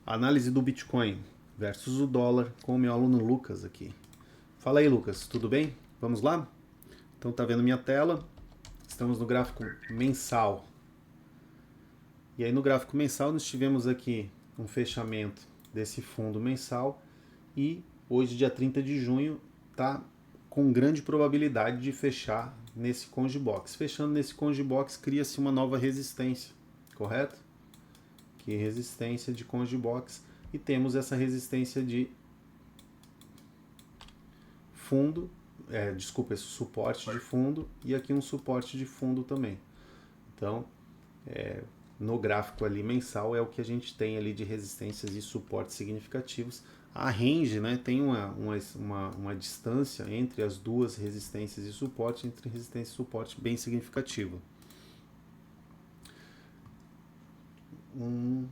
Análise do Bitcoin versus o dólar com o meu aluno Lucas aqui. Fala aí, Lucas, tudo bem? Vamos lá? Então tá vendo minha tela? Estamos no gráfico mensal. E aí no gráfico mensal nós tivemos aqui um fechamento desse fundo mensal e hoje, dia 30 de junho, tá com grande probabilidade de fechar nesse Conge Box. Fechando nesse Conge Box, cria-se uma nova resistência, correto? Que é resistência de Conge Box, e temos essa resistência de fundo, desculpa, esse suporte de fundo, e aqui um suporte de fundo também. Então, no gráfico ali mensal é o que a gente tem ali de resistências e suportes significativos. A range, né, tem uma distância entre as duas resistências e suporte, entre resistência e suporte bem significativa. 1,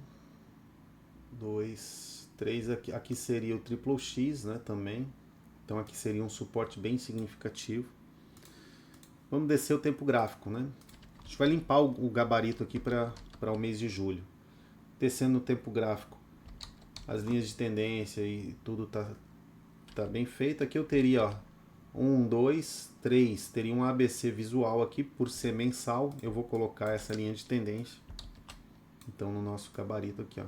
2, 3, aqui seria o triplo X, né, também. Então aqui seria um suporte bem significativo. Vamos descer o tempo gráfico, né? A gente vai limpar o gabarito aqui para o mês de julho. Descendo no tempo gráfico, as linhas de tendência e tudo tá bem feito. Aqui eu teria, ó, 1, 2, 3, teria um ABC visual aqui, por ser mensal, eu vou colocar essa linha de tendência. Então no nosso gabarito aqui, ó,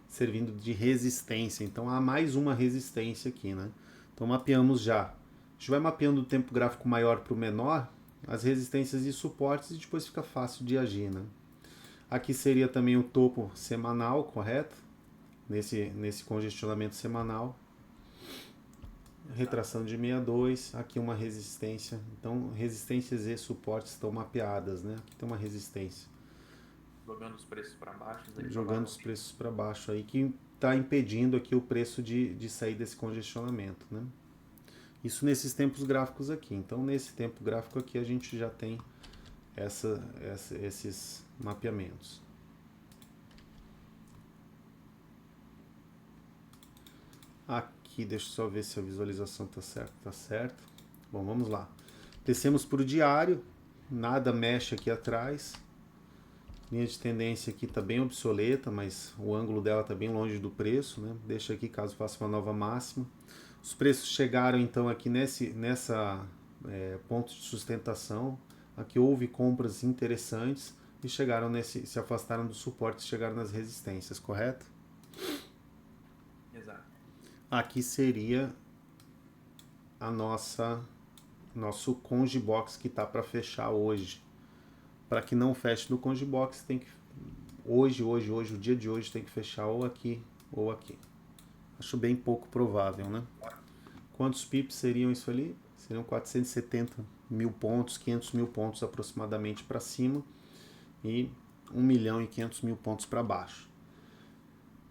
servindo de resistência. Então há mais uma resistência aqui, né? Então mapeamos já. A gente vai mapeando o tempo gráfico maior para o menor, as resistências e suportes, e depois fica fácil de agir, né? Aqui seria também o topo semanal, correto? Nesse congestionamento semanal. Retração de 62, aqui uma resistência. Então resistências e suportes estão mapeadas, né? Aqui tem uma resistência. Jogando os preços para baixo. Jogando os preços para baixo aí, que está impedindo aqui o preço de sair desse congestionamento, né? Isso nesses tempos gráficos aqui. Então nesse tempo gráfico aqui a gente já tem esses mapeamentos. Aqui, deixa eu só ver se a visualização está certa. Tá certo. Bom, vamos lá. Descemos para o diário, nada mexe aqui atrás. Linha de tendência aqui está bem obsoleta, mas o ângulo dela está bem longe do preço, né? Deixa aqui caso faça uma nova máxima. Os preços chegaram então aqui nessa ponto de sustentação. Aqui houve compras interessantes e chegaram se afastaram do suporte e chegaram nas resistências, correto? Exato. Aqui seria a nosso Conge Box que está para fechar hoje. Para que não feche no Conge Box, tem que hoje, o dia de hoje tem que fechar ou aqui ou aqui. Acho bem pouco provável, né? Quantos pips seriam isso ali? Seriam 470 mil pontos, 500 mil pontos aproximadamente para cima e 1 milhão e 500 mil pontos para baixo.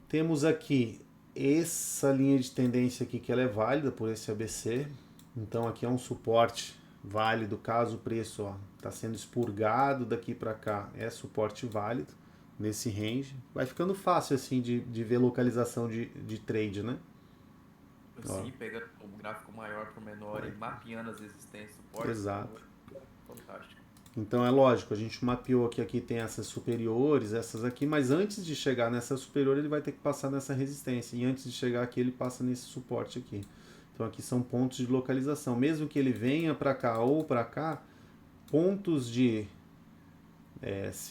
Temos aqui essa linha de tendência aqui que ela é válida por esse ABC. Então aqui é um suporte válido caso o preço está sendo expurgado daqui para cá, é suporte válido nesse range. Vai ficando fácil assim de ver localização de trade, né? Sim, pegando o gráfico maior para o menor e mapeando as resistências e suportes. Exato. Fantástico. Então é lógico, a gente mapeou que aqui tem essas superiores, essas aqui, mas antes de chegar nessa superior ele vai ter que passar nessa resistência, e antes de chegar aqui ele passa nesse suporte aqui. Então aqui são pontos de localização, mesmo que ele venha para cá ou para cá, pontos de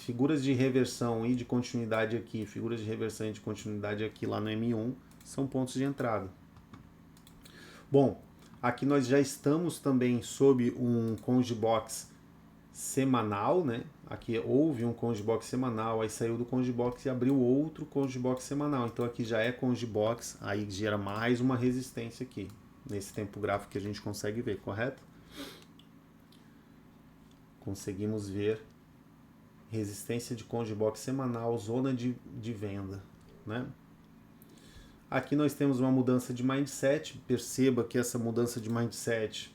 figuras de reversão e de continuidade aqui, figuras de reversão e de continuidade aqui lá no M1, são pontos de entrada. Bom, aqui nós já estamos também sob um Conge Box semanal, né? Aqui houve um Conge Box semanal, aí saiu do Conge Box e abriu outro Conge Box semanal. Então aqui já é Conge Box, aí gera mais uma resistência aqui, nesse tempo gráfico que a gente consegue ver, correto? Conseguimos ver resistência de Conge Box semanal, zona de venda, né? Aqui nós temos uma mudança de mindset. Perceba que essa mudança de mindset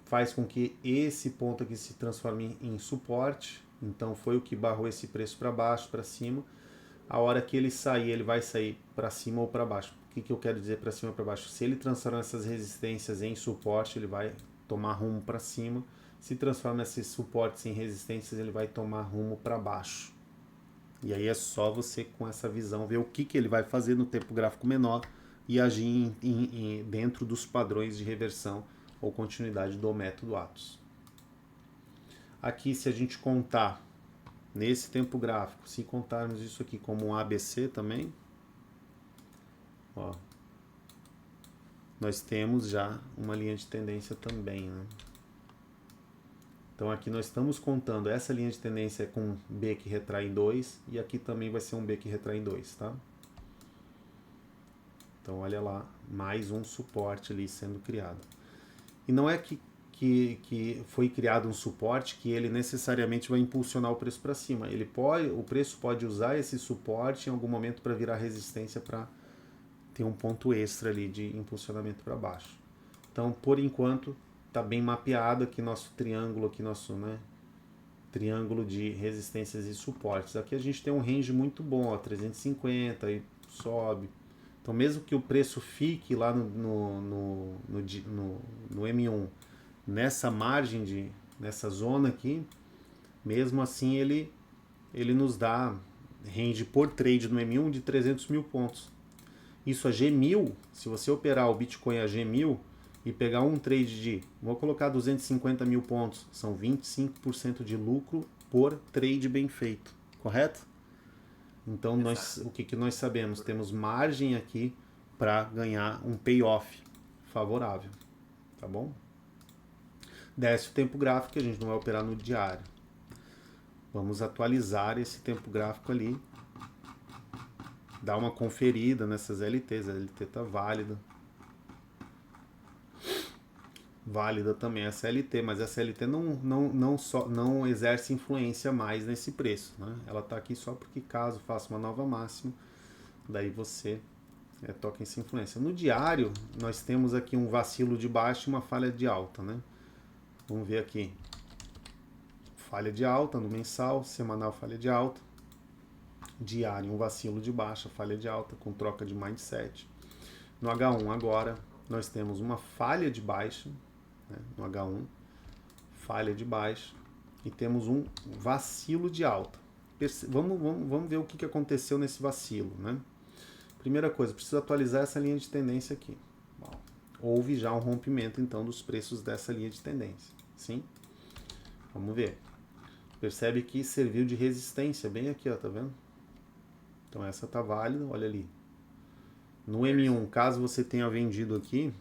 faz com que esse ponto aqui se transforme em suporte. Então foi o que barrou esse preço para baixo, para cima. A hora que ele sair, ele vai sair para cima ou para baixo. O que eu quero dizer para cima ou para baixo? Se ele transforma essas resistências em suporte, ele vai tomar rumo para cima. Se transforma esses suportes em resistências, ele vai tomar rumo para baixo. E aí é só você, com essa visão, ver o que ele vai fazer no tempo gráfico menor e agir dentro dos padrões de reversão ou continuidade do método Atos. Aqui, se a gente contar nesse tempo gráfico, se contarmos isso aqui como um ABC também, ó, nós temos já uma linha de tendência também, né? Então aqui nós estamos contando essa linha de tendência com B que retrai em 2 e aqui também vai ser um B que retrai em 2, tá? Então olha lá, mais um suporte ali sendo criado. E não é que foi criado um suporte que ele necessariamente vai impulsionar o preço para cima. O preço pode usar esse suporte em algum momento para virar resistência, para ter um ponto extra ali de impulsionamento para baixo. Então, por enquanto, está bem mapeado aqui nosso triângulo, triângulo de resistências e suportes. Aqui a gente tem um range muito bom, ó, 350, aí sobe. Então, mesmo que o preço fique lá no M1, nessa margem, nessa zona aqui, mesmo assim ele nos dá range por trade no M1 de 300 mil pontos. Isso a G1000, se você operar o Bitcoin a G1000 e pegar um trade de, vou colocar 250 mil pontos, são 25% de lucro por trade bem feito, correto? Então o que nós sabemos? Temos margem aqui para ganhar um payoff favorável, tá bom? Desce o tempo gráfico, que a gente não vai operar no diário. Vamos atualizar esse tempo gráfico ali. Dar uma conferida nessas LTs. A LT está válida. Válida também essa LT, mas essa LT não exerce influência mais nesse preço, né? Ela está aqui só porque caso faça uma nova máxima, daí você toca essa influência. No diário, nós temos aqui um vacilo de baixa e uma falha de alta, né? Vamos ver aqui. Falha de alta no mensal, semanal falha de alta. Diário, um vacilo de baixa, falha de alta, com troca de mindset. No H1 agora, nós temos uma falha de baixa, né? No H1, falha de baixa, e temos um vacilo de alta. Vamos ver o que aconteceu nesse vacilo, né? Primeira coisa, preciso atualizar essa linha de tendência aqui. Bom, houve já um rompimento, então, dos preços dessa linha de tendência, sim? Vamos ver. Percebe que serviu de resistência, bem aqui, ó, tá vendo? Então essa tá válida, olha ali. No M1, caso você tenha vendido aqui,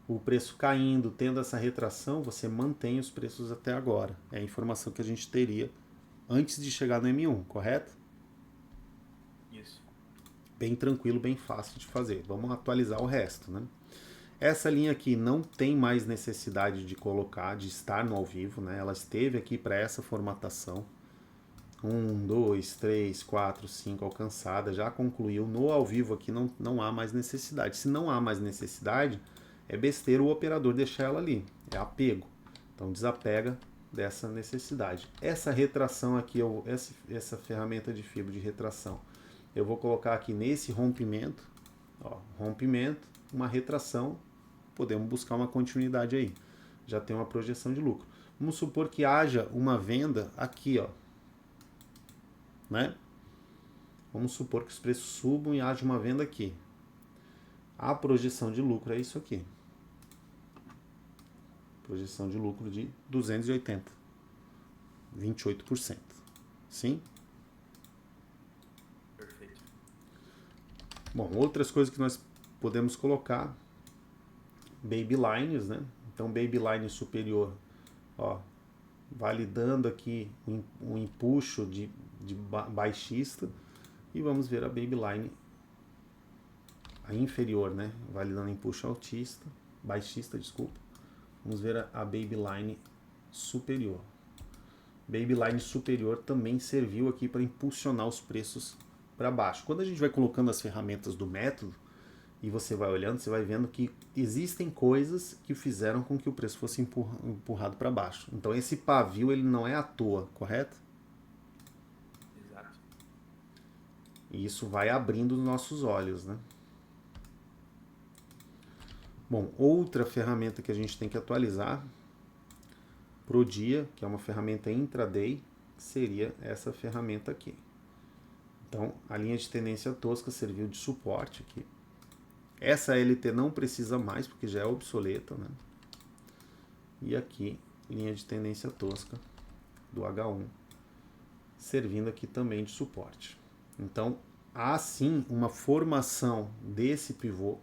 o preço caindo, tendo essa retração, você mantém os preços até agora. É a informação que a gente teria antes de chegar no M1, correto? Isso. Bem tranquilo, bem fácil de fazer. Vamos atualizar o resto, né? Essa linha aqui não tem mais necessidade de colocar, de estar no ao vivo, né? Ela esteve aqui para essa formatação. 1, 2, 3, 4, 5 alcançada, já concluiu. No ao vivo aqui não há mais necessidade. Se não há mais necessidade, é besteira o operador deixar ela ali. É apego. Então desapega dessa necessidade. Essa retração aqui, essa ferramenta de fibra de retração, eu vou colocar aqui nesse rompimento. Ó, rompimento, uma retração. Podemos buscar uma continuidade aí. Já tem uma projeção de lucro. Vamos supor que haja uma venda aqui, ó. Né? Vamos supor que os preços subam e haja uma venda aqui. A projeção de lucro é isso aqui. Projeção de lucro de 280. 28%. Sim? Perfeito. Bom, outras coisas que nós podemos colocar. Babylines, né? Então, babyline superior, ó, validando aqui um empuxo de baixista, e vamos ver a babyline a inferior, né? Validando empuxo altista, baixista, desculpa. Vamos ver a babyline superior. Babyline superior também serviu aqui para impulsionar os preços para baixo. Quando a gente vai colocando as ferramentas do método, e você vai olhando, você vai vendo que existem coisas que fizeram com que o preço fosse empurrado para baixo. Então esse pavio ele não é à toa, correto? Exato. E isso vai abrindo os nossos olhos, né? Bom, outra ferramenta que a gente tem que atualizar pro dia, que é uma ferramenta intraday, que seria essa ferramenta aqui. Então, a linha de tendência tosca serviu de suporte aqui. Essa LT não precisa mais, porque já é obsoleta, né? E aqui, linha de tendência tosca do H1, servindo aqui também de suporte. Então, há sim uma formação desse pivô,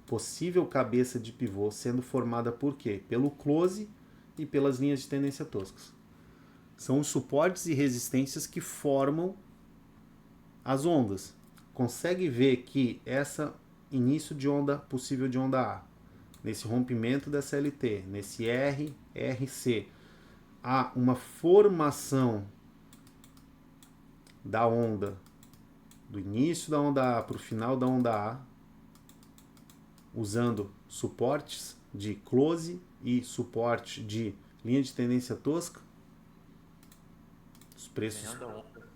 possível cabeça de pivô, sendo formada por quê? Pelo close e pelas linhas de tendência toscas. São os suportes e resistências que formam as ondas. Consegue ver que essa início de onda possível de onda A, nesse rompimento dessa LT, nesse RC, há uma formação da onda, do início da onda A para o final da onda A, usando suportes de close e suporte de linha de tendência tosca, os preços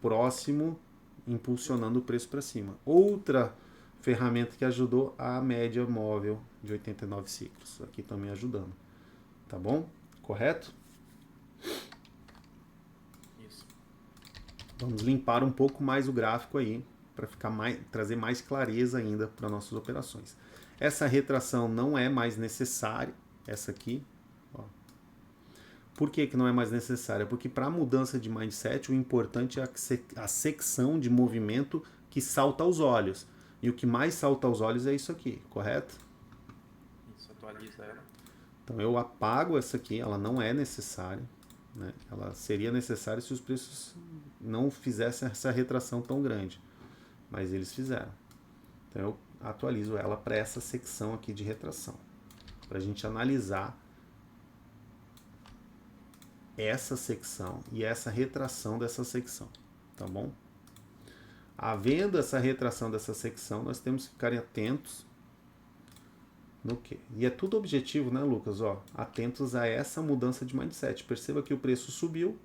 próximo impulsionando o preço para cima. Outra ferramenta que ajudou a média móvel de 89 ciclos, aqui também ajudando, tá bom? Correto? Isso. Vamos limpar um pouco mais o gráfico aí, para trazer mais clareza ainda para nossas operações. Essa retração não é mais necessária, essa aqui. Ó. Por que não é mais necessária? Porque para a mudança de mindset, o importante é a secção de movimento que salta aos olhos. E o que mais salta aos olhos é isso aqui, correto? Isso, atualiza ela. Então eu apago essa aqui, ela não é necessária. Né? Ela seria necessária se os preços não fizessem essa retração tão grande. Mas eles fizeram. Então eu atualizo ela para essa secção aqui de retração. Para a gente analisar essa secção e essa retração dessa secção. Tá bom? Havendo essa retração dessa secção, nós temos que ficar atentos no quê? E é tudo objetivo, né, Lucas? Ó, atentos a essa mudança de mindset. Perceba que o preço subiu,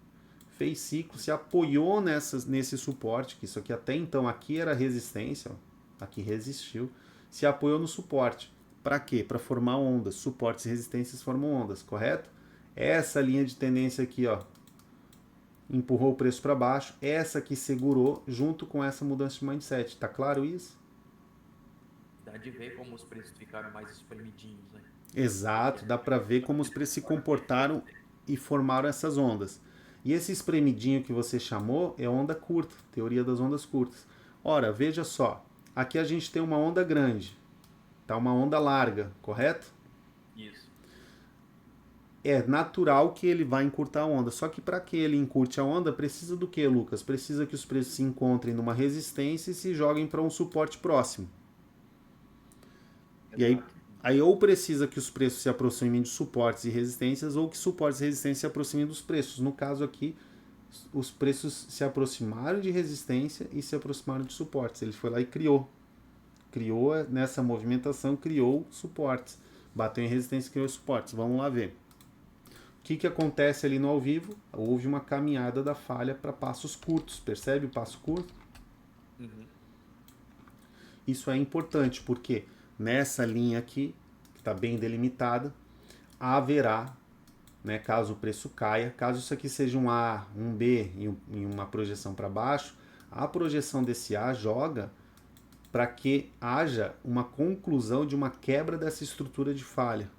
fez ciclo, se apoiou nesse suporte, que isso aqui até então aqui era resistência, ó, aqui resistiu, se apoiou no suporte. Para quê? Para formar ondas. Suportes e resistências formam ondas, correto? Essa linha de tendência aqui, ó, empurrou o preço para baixo, essa aqui segurou junto com essa mudança de mindset. Tá claro isso? Dá de ver como os preços ficaram mais espremidinhos, né? Exato, dá para ver como os preços se comportaram e formaram essas ondas. E esse espremidinho que você chamou é onda curta, teoria das ondas curtas. Ora, veja só, aqui a gente tem uma onda grande, tá? Uma onda larga, correto? Isso. É natural que ele vai encurtar a onda. Só que para que ele encurte a onda, precisa do que, Lucas? Precisa que os preços se encontrem numa resistência e se joguem para um suporte próximo. Exato. E aí ou precisa que os preços se aproximem de suportes e resistências, ou que suportes e resistências se aproximem dos preços. No caso aqui, os preços se aproximaram de resistência e se aproximaram de suportes. Ele foi lá e criou nessa movimentação, criou suportes. Bateu em resistência e criou suportes. Vamos lá ver. O que acontece ali no ao vivo? Houve uma caminhada da falha para passos curtos. Percebe o passo curto? Uhum. Isso é importante, porque nessa linha aqui, que está bem delimitada, haverá, né, caso o preço caia, caso isso aqui seja um A, um B e uma projeção para baixo, a projeção desse A joga para que haja uma conclusão de uma quebra dessa estrutura de falha.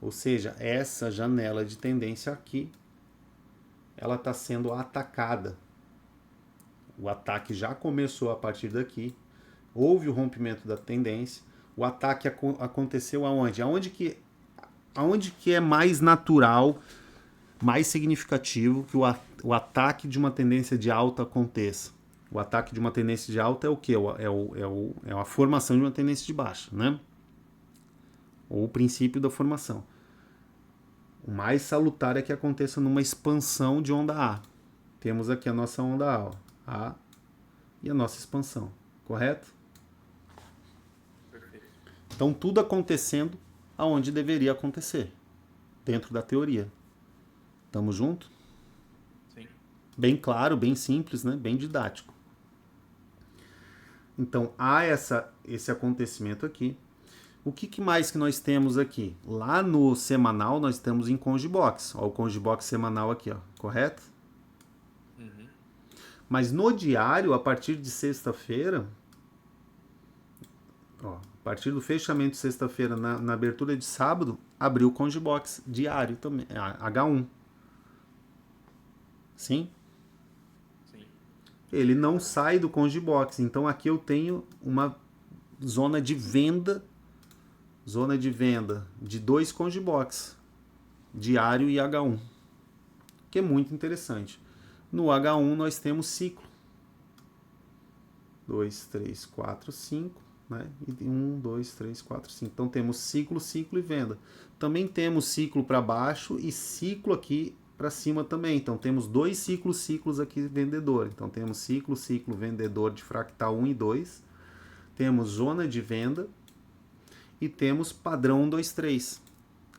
Ou seja, essa janela de tendência aqui, ela está sendo atacada. O ataque já começou a partir daqui, houve o rompimento da tendência, o ataque aconteceu aonde? Aonde que é mais natural, mais significativo que o ataque de uma tendência de alta aconteça? O ataque de uma tendência de alta é o quê? É a formação de uma tendência de baixa, né? Ou o princípio da formação. O mais salutar é que aconteça numa expansão de onda A. Temos aqui a nossa onda A, ó, A e a nossa expansão, correto? Perfeito. Então tudo acontecendo aonde deveria acontecer, dentro da teoria. Tamo junto? Sim. Bem claro, bem simples, né? Bem didático. Então há esse acontecimento aqui. O que mais que nós temos aqui? Lá no semanal nós estamos em Congibox. Ó, o Congibox semanal aqui, ó, correto? Mas no diário, a partir de sexta-feira, a partir do fechamento de sexta-feira, na abertura de sábado, abriu o Congibox diário também, H1. Sim? Sim. Ele não sai do Congibox. Então aqui eu tenho uma zona de venda de 2 Congibox, diário e H1, que é muito interessante. No H1 nós temos ciclo. 2, 3, 4, 5, né? E 1, 2, 3, 4, 5. Então temos ciclo, ciclo e venda. Também temos ciclo para baixo e ciclo aqui para cima também. Então temos 2 ciclos aqui vendedor. Então temos ciclo, ciclo, vendedor de fractal 1 e 2. Temos zona de venda e temos padrão 1, 2, 3.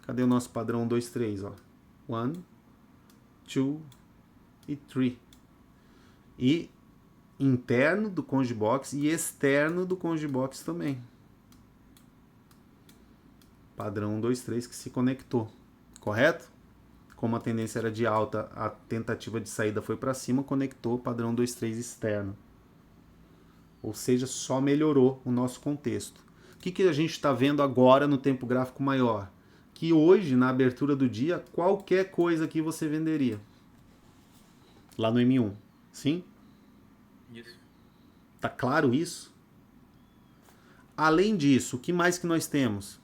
Cadê o nosso padrão 1, 2, 3? 1, 2 e 3. E interno do Congibox e externo do Congibox também. Padrão 1, 2, 3 que se conectou. Correto? Como a tendência era de alta, a tentativa de saída foi para cima, conectou padrão 2, 3 externo. Ou seja, só melhorou o nosso contexto. O que a gente está vendo agora no tempo gráfico maior? Que hoje, na abertura do dia, qualquer coisa que você venderia. Lá no M1. Sim? Isso. Tá claro isso? Além disso, o que mais que nós temos?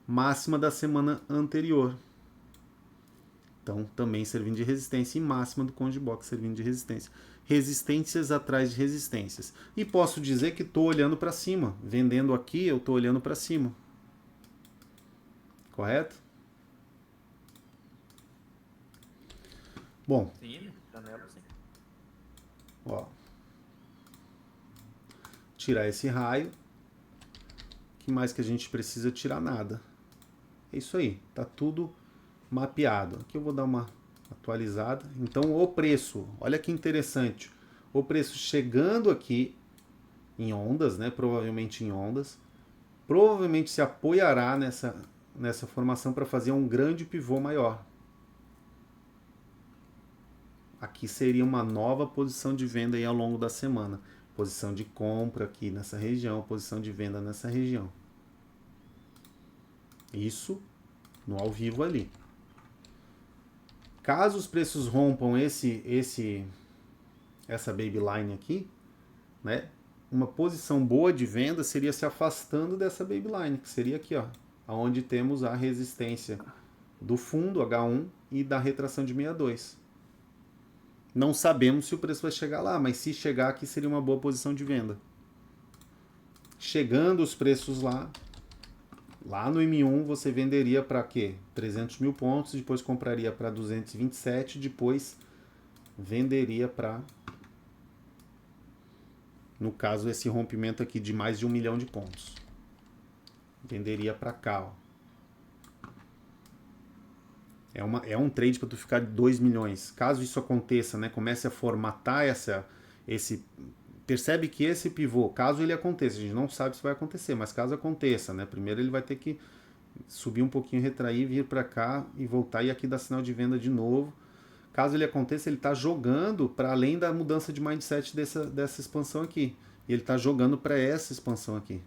Máxima da semana anterior. Então, também servindo de resistência e máxima do Congibox servindo de resistência. Resistências atrás de resistências. E posso dizer que estou olhando para cima. Vendendo aqui, eu estou olhando para cima. Correto? Bom. Sim, janela sim. Ó. Tirar esse raio. O que mais que a gente precisa tirar? Nada. É isso aí. Tá tudo mapeado. Aqui eu vou dar uma atualizada. Então o preço, olha que interessante. O preço chegando aqui em ondas, né? Provavelmente em ondas. Provavelmente se apoiará nessa formação para fazer um grande pivô maior. Aqui seria uma nova posição de venda aí ao longo da semana. Posição de compra aqui nessa região, posição de venda nessa região. Isso no ao vivo ali. Caso os preços rompam essa babyline aqui, né? Uma posição boa de venda seria se afastando dessa babyline, que seria aqui, ó, onde temos a resistência do fundo H1 e da retração de 62. Não sabemos se o preço vai chegar lá, mas se chegar aqui seria uma boa posição de venda. Chegando os preços lá no M1 você venderia para quê? 300 mil pontos, depois compraria para 227, depois venderia para, no caso, esse rompimento aqui de mais de 1 milhão de pontos. Venderia para cá, ó. É um trade para tu ficar de 2 milhões. Caso isso aconteça, né, comece a formatar percebe que esse pivô, caso ele aconteça, a gente não sabe se vai acontecer, mas caso aconteça, né, primeiro ele vai ter que subir um pouquinho, retrair, vir para cá e voltar e aqui dar sinal de venda de novo. Caso ele aconteça, ele está jogando para além da mudança de mindset dessa expansão aqui. E ele está jogando para essa expansão aqui.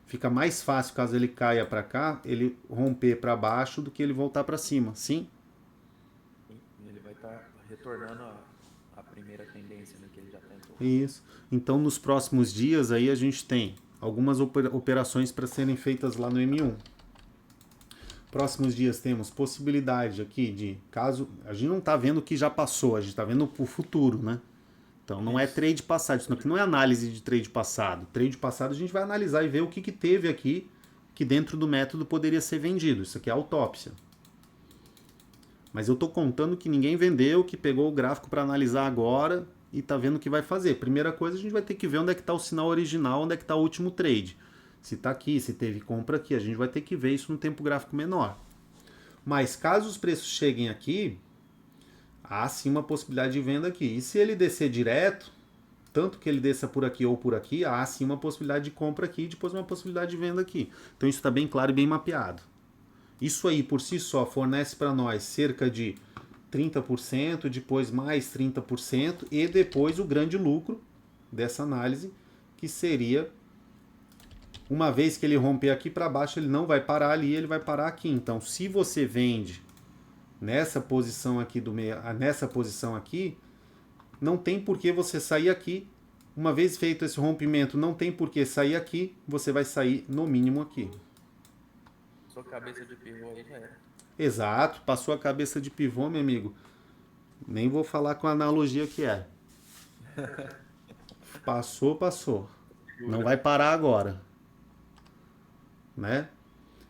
Fica mais fácil, caso ele caia para cá, ele romper para baixo do que ele voltar para cima. Sim? Ele vai estar retornando a primeira tendência, né, que ele já tentou. Isso. Então, nos próximos dias, aí a gente tem algumas operações para serem feitas lá no M1. Próximos dias temos possibilidade aqui de, caso... A gente não está vendo o que já passou, a gente está vendo o futuro, né? Então não é trade passado, isso aqui não é análise de trade passado. Trade passado a gente vai analisar e ver o que teve aqui que dentro do método poderia ser vendido. Isso aqui é autópsia. Mas eu estou contando que ninguém vendeu, que pegou o gráfico para analisar agora e está vendo o que vai fazer. Primeira coisa, a gente vai ter que ver onde é que está o sinal original, onde é que está o último trade. Se está aqui, se teve compra aqui, a gente vai ter que ver isso no tempo gráfico menor. Mas caso os preços cheguem aqui, há sim uma possibilidade de venda aqui. E se ele descer direto, tanto que ele desça por aqui ou por aqui, há sim uma possibilidade de compra aqui e depois uma possibilidade de venda aqui. Então isso está bem claro e bem mapeado. Isso aí por si só fornece para nós cerca de 30%, depois mais 30% e depois o grande lucro dessa análise, que seria, uma vez que ele romper aqui para baixo, ele não vai parar ali, ele vai parar aqui. Então, se você vende nessa posição aqui nessa posição aqui, não tem por que você sair aqui. Uma vez feito esse rompimento, não tem por que sair aqui, você vai sair no mínimo aqui. Sua cabeça de pivô aí já era. Exato, passou a cabeça de pivô, meu amigo. Nem vou falar com a analogia que é. Passou. Não vai parar agora. Né?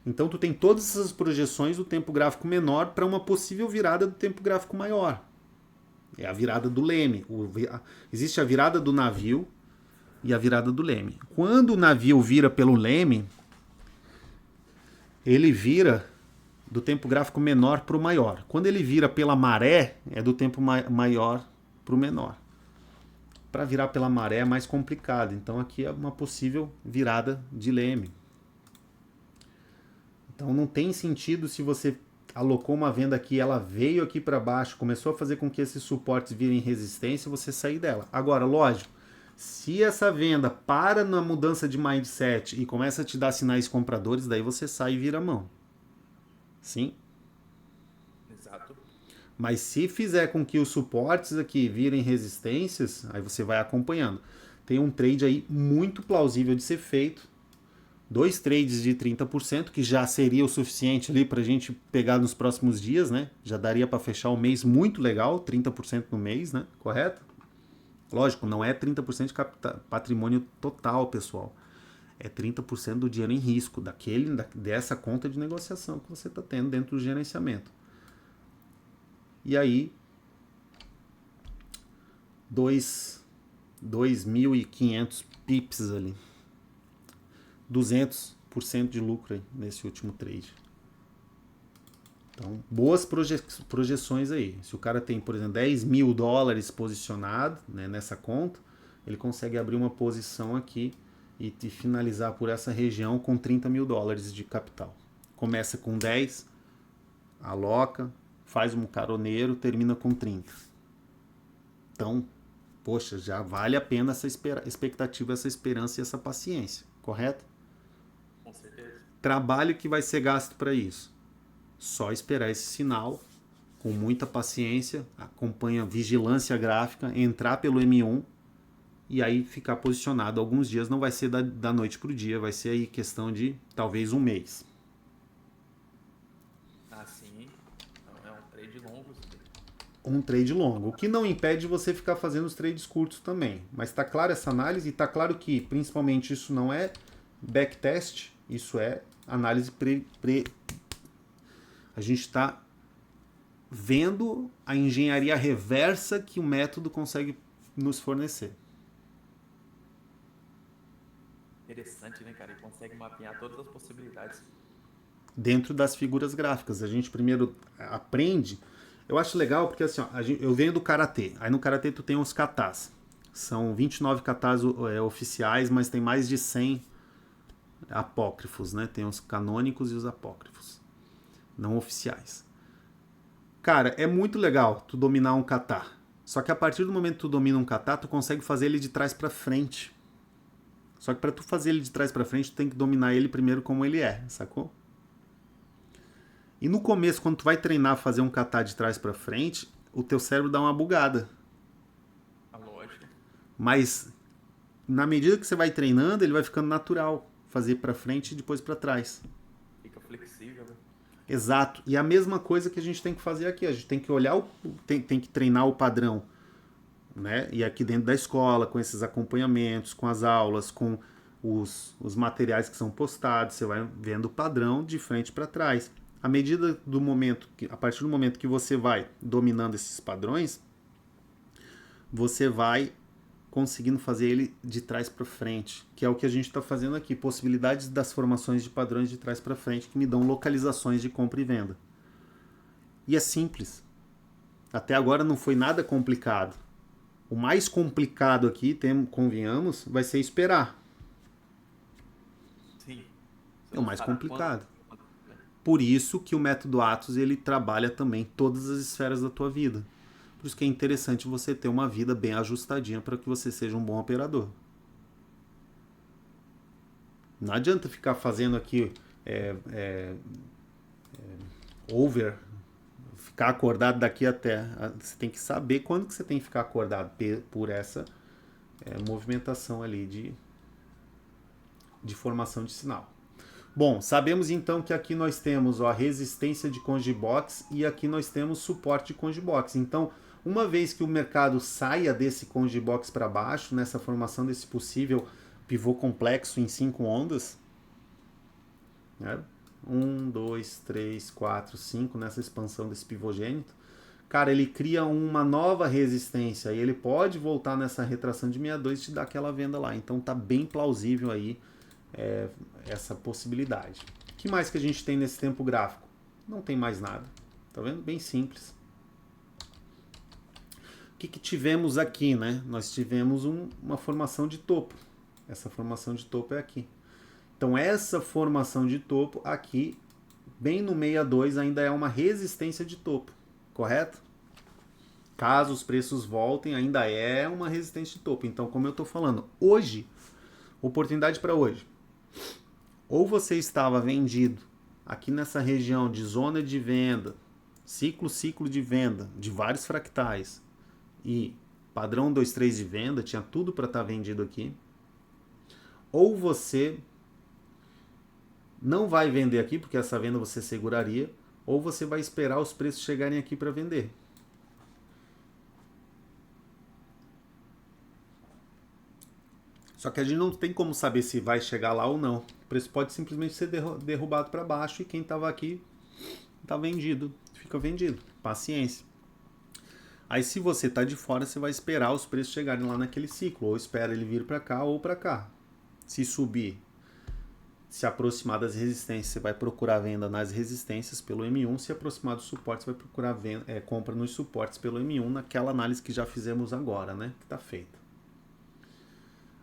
Então tu tem todas essas projeções do tempo gráfico menor para uma possível virada do tempo gráfico maior. É a virada do leme. Existe a virada do navio e a virada do leme. Quando o navio vira pelo leme, ele vira do tempo gráfico menor para o maior. Quando ele vira pela maré, é do tempo maior para o menor. Para virar pela maré é mais complicado. Então aqui é uma possível virada de leme. Então não tem sentido, se você alocou uma venda aqui, ela veio aqui para baixo, começou a fazer com que esses suportes virem resistência, você sair dela. Agora, lógico, se essa venda para na mudança de mindset e começa a te dar sinais compradores, daí você sai e vira a mão. Sim? Exato. Mas se fizer com que os suportes aqui virem resistências, aí você vai acompanhando. Tem um trade aí muito plausível de ser feito. 2 trades de 30%, que já seria o suficiente ali para a gente pegar nos próximos dias, né? Já daria para fechar o mês muito legal, 30% no mês, né? Correto? Lógico, não é 30% de patrimônio total, pessoal. É 30% do dinheiro em risco, dessa conta de negociação que você está tendo dentro do gerenciamento. E aí, 2.500 pips ali. 200% de lucro aí nesse último trade. Então, boas projeções aí. Se o cara tem, por exemplo, $10.000 posicionado, né, nessa conta, ele consegue abrir uma posição aqui e finalizar por essa região com $30.000 de capital. Começa com 10, aloca, faz um caroneiro, termina com 30. Então, poxa, já vale a pena essa expectativa, essa esperança e essa paciência, correto? Com certeza. Trabalho que vai ser gasto para isso. Só esperar esse sinal, com muita paciência, acompanha vigilância gráfica, entrar pelo M1 e aí ficar posicionado. Alguns dias não vai ser da noite para o dia, vai ser aí questão de talvez um mês. Assim, é um trade longo. Um trade longo, o que não impede você ficar fazendo os trades curtos também. Mas está claro essa análise, e está claro que principalmente isso não é backtest, isso é análise a gente está vendo a engenharia reversa que o método consegue nos fornecer. Interessante, né, cara? Ele consegue mapear todas as possibilidades. Dentro das figuras gráficas. A gente primeiro aprende. Eu acho legal porque assim, ó, eu venho do karatê. Aí no karatê tu tem os katas. São 29 katas oficiais, mas tem mais de 100 apócrifos, né? Tem os canônicos e os apócrifos, não oficiais. Cara, é muito legal tu dominar um kata. Só que a partir do momento que tu domina um kata, tu consegue fazer ele de trás para frente. Só que para tu fazer ele de trás para frente, tu tem que dominar ele primeiro como ele é, sacou? E no começo, quando tu vai treinar a fazer um kata de trás para frente, o teu cérebro dá uma bugada. Lógico. Mas na medida que você vai treinando, ele vai ficando natural. Fazer para frente e depois para trás. Fica flexível. Exato. E a mesma coisa que a gente tem que fazer aqui. A gente tem que olhar, tem que treinar o padrão. Né? E aqui dentro da escola, com esses acompanhamentos, com as aulas, com os materiais que são postados, você vai vendo o padrão de frente para trás. A partir do momento que você vai dominando esses padrões, você vai conseguindo fazer ele de trás para frente, que é o que a gente está fazendo aqui, possibilidades das formações de padrões de trás para frente que me dão localizações de compra e venda. E é simples. Até agora não foi nada complicado. O mais complicado aqui, convenhamos, vai ser esperar. Sim. É o mais complicado. Por isso que o método Atos ele trabalha também todas as esferas da tua vida. Por isso que é interessante você ter uma vida bem ajustadinha para que você seja um bom operador. Não adianta ficar fazendo aqui over, ficar acordado daqui até. Você tem que saber quando que você tem que ficar acordado por essa movimentação ali de formação de sinal. Bom, sabemos então que aqui nós temos a resistência de Conjibox e aqui nós temos suporte de Conjibox. Então, uma vez que o mercado saia desse Conjibox para baixo, nessa formação desse possível pivô complexo em 5 ondas, né? 1, 2, 3, 4, 5, nessa expansão desse pivogênito, cara, ele cria uma nova resistência e ele pode voltar nessa retração de 62 e te dar aquela venda lá. Então tá bem plausível aí essa possibilidade. O que mais que a gente tem nesse tempo gráfico? Não tem mais nada. Tá vendo? Bem simples. O que tivemos aqui, né? Nós tivemos uma formação de topo. Essa formação de topo é aqui. Então essa formação de topo aqui, bem no 62, ainda é uma resistência de topo, correto? Caso os preços voltem, ainda é uma resistência de topo. Então, como eu estou falando, hoje, oportunidade para hoje. Ou você estava vendido aqui nessa região de zona de venda, ciclo de venda, de vários fractais, e padrão 2-3 de venda, tinha tudo para estar vendido aqui. Ou você não vai vender aqui, porque essa venda você seguraria, ou você vai esperar os preços chegarem aqui para vender. Só que a gente não tem como saber se vai chegar lá ou não. O preço pode simplesmente ser derrubado para baixo e quem estava aqui está vendido, fica vendido. Paciência. Aí se você está de fora, você vai esperar os preços chegarem lá naquele ciclo, ou espera ele vir para cá ou para cá. Se subir, se aproximar das resistências, você vai procurar venda nas resistências pelo M1. Se aproximar dos suportes, você vai procurar compra nos suportes pelo M1, naquela análise que já fizemos agora, né? Que está feita.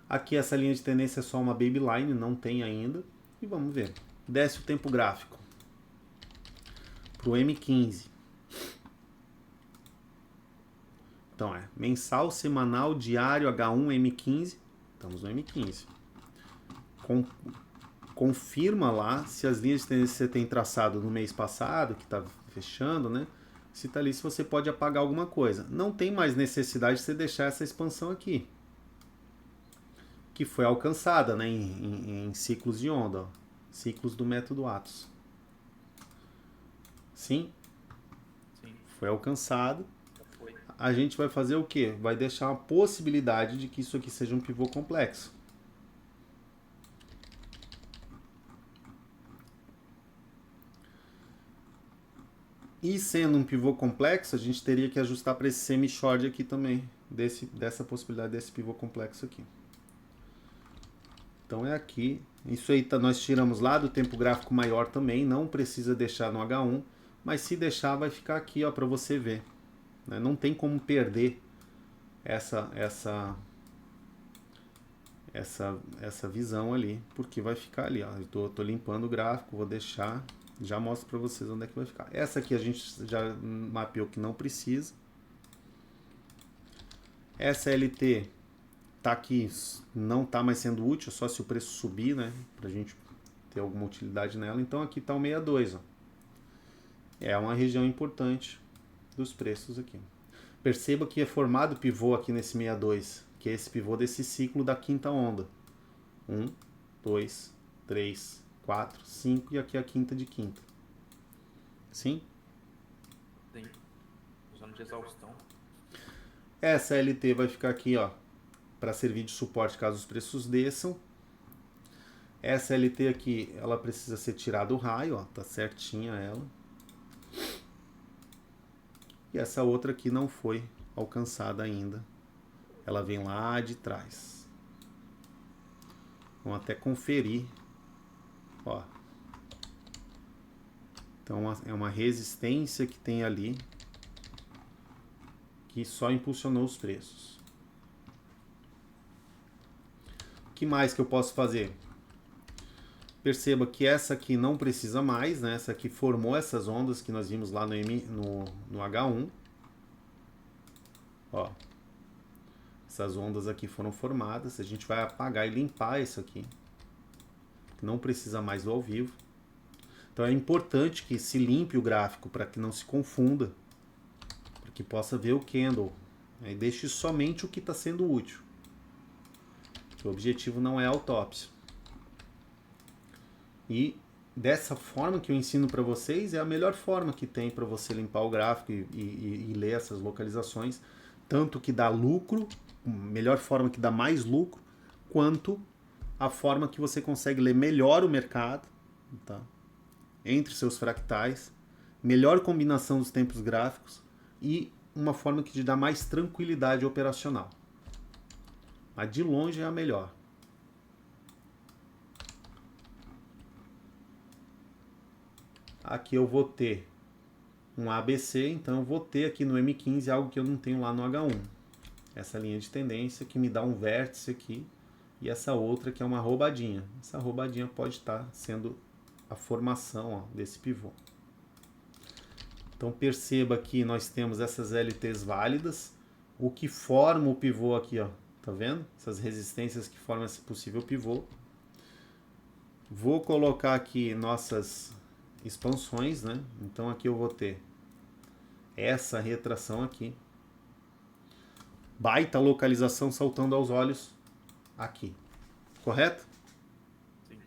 Aqui essa linha de tendência é só uma babyline, não tem ainda. E vamos ver. Desce o tempo gráfico para o M15. Então mensal, semanal, diário, H1, M15. Estamos no M15. Confirma lá se as linhas de tendência que você tem traçado no mês passado, que está fechando, né? Se está ali, se você pode apagar alguma coisa. Não tem mais necessidade de você deixar essa expansão aqui, que foi alcançada, né? Em ciclos de onda, ó. Ciclos do método Atos. Sim? Sim. Foi alcançado. A gente vai fazer o quê? Vai deixar uma possibilidade de que isso aqui seja um pivô complexo. E sendo um pivô complexo, a gente teria que ajustar para esse semi-short aqui também, dessa possibilidade desse pivô complexo aqui. Então é aqui. Isso aí nós tiramos lá do tempo gráfico maior também, não precisa deixar no H1, mas se deixar vai ficar aqui para você ver. Né? Não tem como perder essa visão ali, porque vai ficar ali. Ó. Eu tô limpando o gráfico, vou deixar... Já mostro para vocês onde é que vai ficar. Essa aqui a gente já mapeou que não precisa. Essa LT tá aqui, não tá mais sendo útil, só se o preço subir, né? Pra gente ter alguma utilidade nela. Então aqui tá o 62, ó. É uma região importante dos preços aqui. Perceba que é formado pivô aqui nesse 62, que é esse pivô desse ciclo da quinta onda. 1, 2, 3... 4, 5 e aqui a quinta de quinta. Sim? Sim. Usando de exaustão. Essa LT vai ficar aqui, ó, para servir de suporte caso os preços desçam. Essa LT aqui, ela precisa ser tirada do raio, ó, tá certinha ela. E essa outra aqui não foi alcançada ainda. Ela vem lá de trás. Vamos até conferir. Ó. Então é uma resistência que tem ali que só impulsionou os preços. O que mais que eu posso fazer? Perceba que essa aqui não precisa mais, né? Essa aqui formou essas ondas que nós vimos lá no H1. Ó. Essas ondas aqui foram formadas. A gente vai apagar e limpar isso aqui. Não precisa mais do ao vivo. Então é importante que se limpe o gráfico para que não se confunda. Para que possa ver o candle. E deixe somente o que está sendo útil. O objetivo não é a autópsia. E dessa forma que eu ensino para vocês, é a melhor forma que tem para você limpar o gráfico e ler essas localizações, tanto que dá lucro, melhor forma que dá mais lucro, quanto a forma que você consegue ler melhor o mercado, tá? Entre seus fractais, melhor combinação dos tempos gráficos e uma forma que te dá mais tranquilidade operacional. Mas de longe é a melhor. Aqui eu vou ter um ABC, então eu vou ter aqui no M15 algo que eu não tenho lá no H1. Essa linha de tendência que me dá um vértice aqui e essa outra que é uma roubadinha. Essa roubadinha pode estar sendo a formação, ó, desse pivô. Então perceba que nós temos essas LTs válidas. O que forma o pivô aqui, ó, tá vendo? Essas resistências que formam esse possível pivô. Vou colocar aqui nossas expansões, né? Então aqui eu vou ter essa retração aqui. Baita localização saltando aos olhos aqui. Correto? Sim.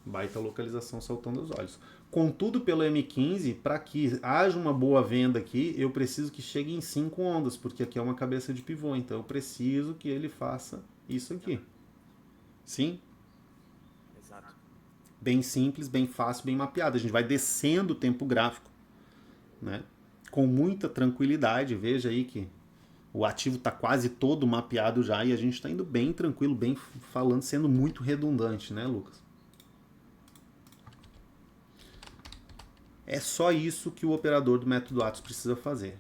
Baita localização saltando aos olhos. Contudo, pelo M15, para que haja uma boa venda aqui, eu preciso que chegue em 5 ondas, porque aqui é uma cabeça de pivô, então eu preciso que ele faça isso aqui. Sim? Exato. Bem simples, bem fácil, bem mapeado. A gente vai descendo o tempo gráfico, né? Com muita tranquilidade. Veja aí que o ativo está quase todo mapeado já e a gente está indo bem tranquilo, bem falando, sendo muito redundante, né, Lucas? É só isso que o operador do método Atos precisa fazer.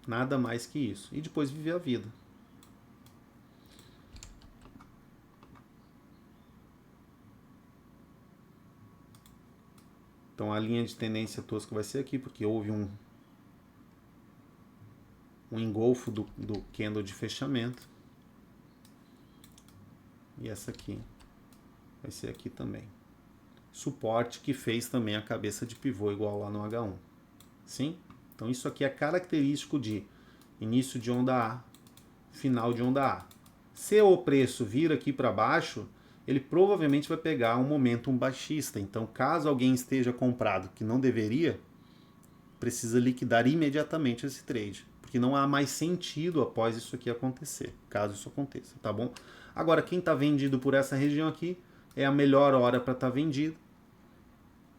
Nada mais que isso. E depois viver a vida. Então a linha de tendência tosca vai ser aqui, porque houve um engolfo do candle de fechamento. E essa aqui vai ser aqui também. Suporte que fez também a cabeça de pivô igual lá no H1. Sim? Então isso aqui é característico de início de onda A, final de onda A. Se o preço vir aqui para baixo, ele provavelmente vai pegar um momentum baixista. Então, caso alguém esteja comprado que não deveria, precisa liquidar imediatamente esse trade. Porque não há mais sentido após isso aqui acontecer, caso isso aconteça, tá bom? Agora, quem está vendido por essa região aqui, é a melhor hora para estar vendido,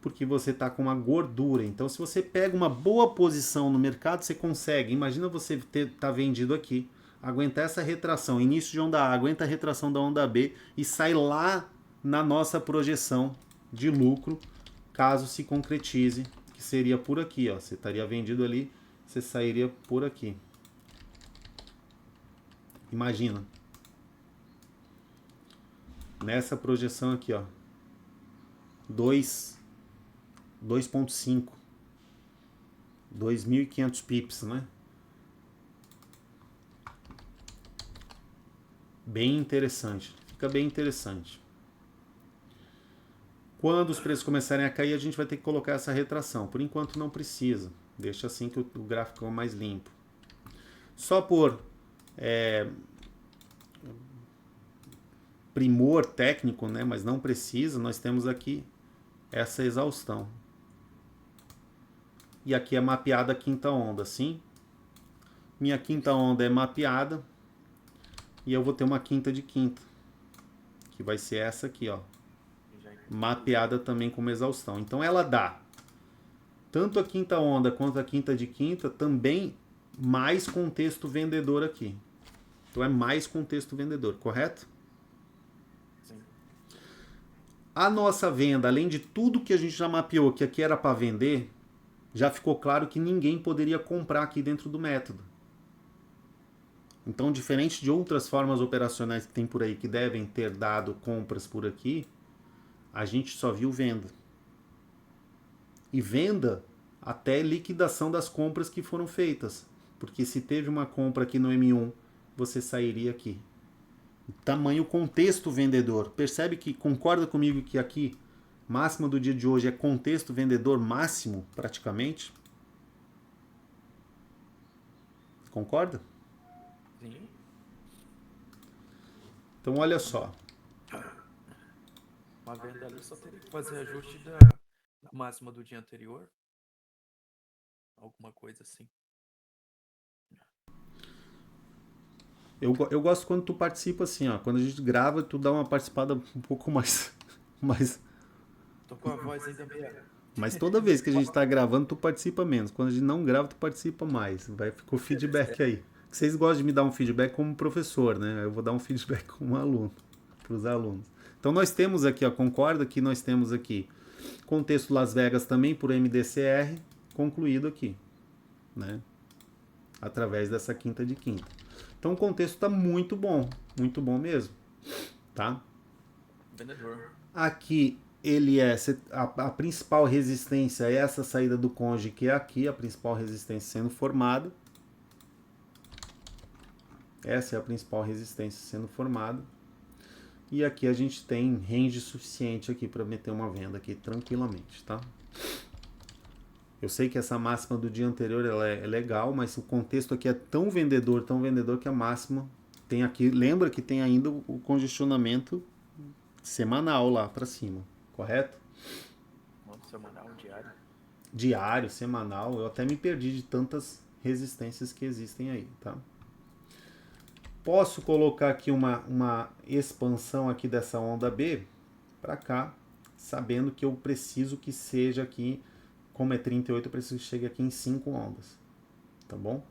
porque você está com uma gordura. Então, se você pega uma boa posição no mercado, você consegue. Imagina você tá vendido aqui, aguentar essa retração, início de onda A, aguenta a retração da onda B e sai lá na nossa projeção de lucro, caso se concretize, que seria por aqui, ó. Você estaria vendido ali, você sairia por aqui. Imagina. Nessa projeção aqui, ó. 2.5. 2.500 pips, né? Bem interessante. Fica bem interessante. Quando os preços começarem a cair, a gente vai ter que colocar essa retração. Por enquanto não precisa. Deixa assim que o gráfico é mais limpo. Só por primor técnico, né? Mas não precisa. Nós temos aqui essa exaustão. E aqui é mapeada a quinta onda, sim? Minha quinta onda é mapeada. E eu vou ter uma quinta de quinta, que vai ser essa aqui, ó, mapeada também como exaustão. Então ela dá tanto a quinta onda quanto a quinta de quinta também mais contexto vendedor aqui. Então é mais contexto vendedor, correto? Sim. A nossa venda, além de tudo que a gente já mapeou, que aqui era para vender, já ficou claro que ninguém poderia comprar aqui dentro do método. Então, diferente de outras formas operacionais que tem por aí que devem ter dado compras por aqui, a gente só viu venda. E venda até liquidação das compras que foram feitas. Porque se teve uma compra aqui no M1, você sairia aqui. Tamanho contexto vendedor. Percebe que concorda comigo que aqui máxima do dia de hoje é contexto vendedor máximo, praticamente? Concorda? Sim. Então olha só. Uma venda ali só teria que fazer ajuste da máxima do dia anterior. Alguma coisa assim. Eu gosto quando tu participa assim, ó. Quando a gente grava, tu dá uma participada um pouco mais. Tô com a voz ainda meio. Mas toda vez que a gente tá gravando, tu participa menos. Quando a gente não grava, tu participa mais. Ficou feedback aí. Vocês gostam de me dar um feedback como professor, né? Eu vou dar um feedback como aluno, para os alunos. Então nós temos aqui, ó, concorda que nós temos aqui contexto Las Vegas também por MDCR, concluído aqui, né? Através dessa quinta de quinta. Então o contexto está muito bom mesmo, tá? Vendedor. Aqui ele é a principal resistência é essa saída do conge, que é aqui a principal resistência sendo formada. Essa é a principal resistência sendo formada. E aqui a gente tem range suficiente aqui para meter uma venda aqui tranquilamente, tá? Eu sei que essa máxima do dia anterior ela é legal, mas o contexto aqui é tão vendedor que a máxima tem aqui. Lembra que tem ainda o congestionamento semanal lá para cima, correto? Semanal, diário. Diário, semanal. Eu até me perdi de tantas resistências que existem aí, tá? Posso colocar aqui uma expansão aqui dessa onda B para cá, sabendo que eu preciso que seja aqui, como é 38, eu preciso que chegue aqui em 5 ondas. Tá bom?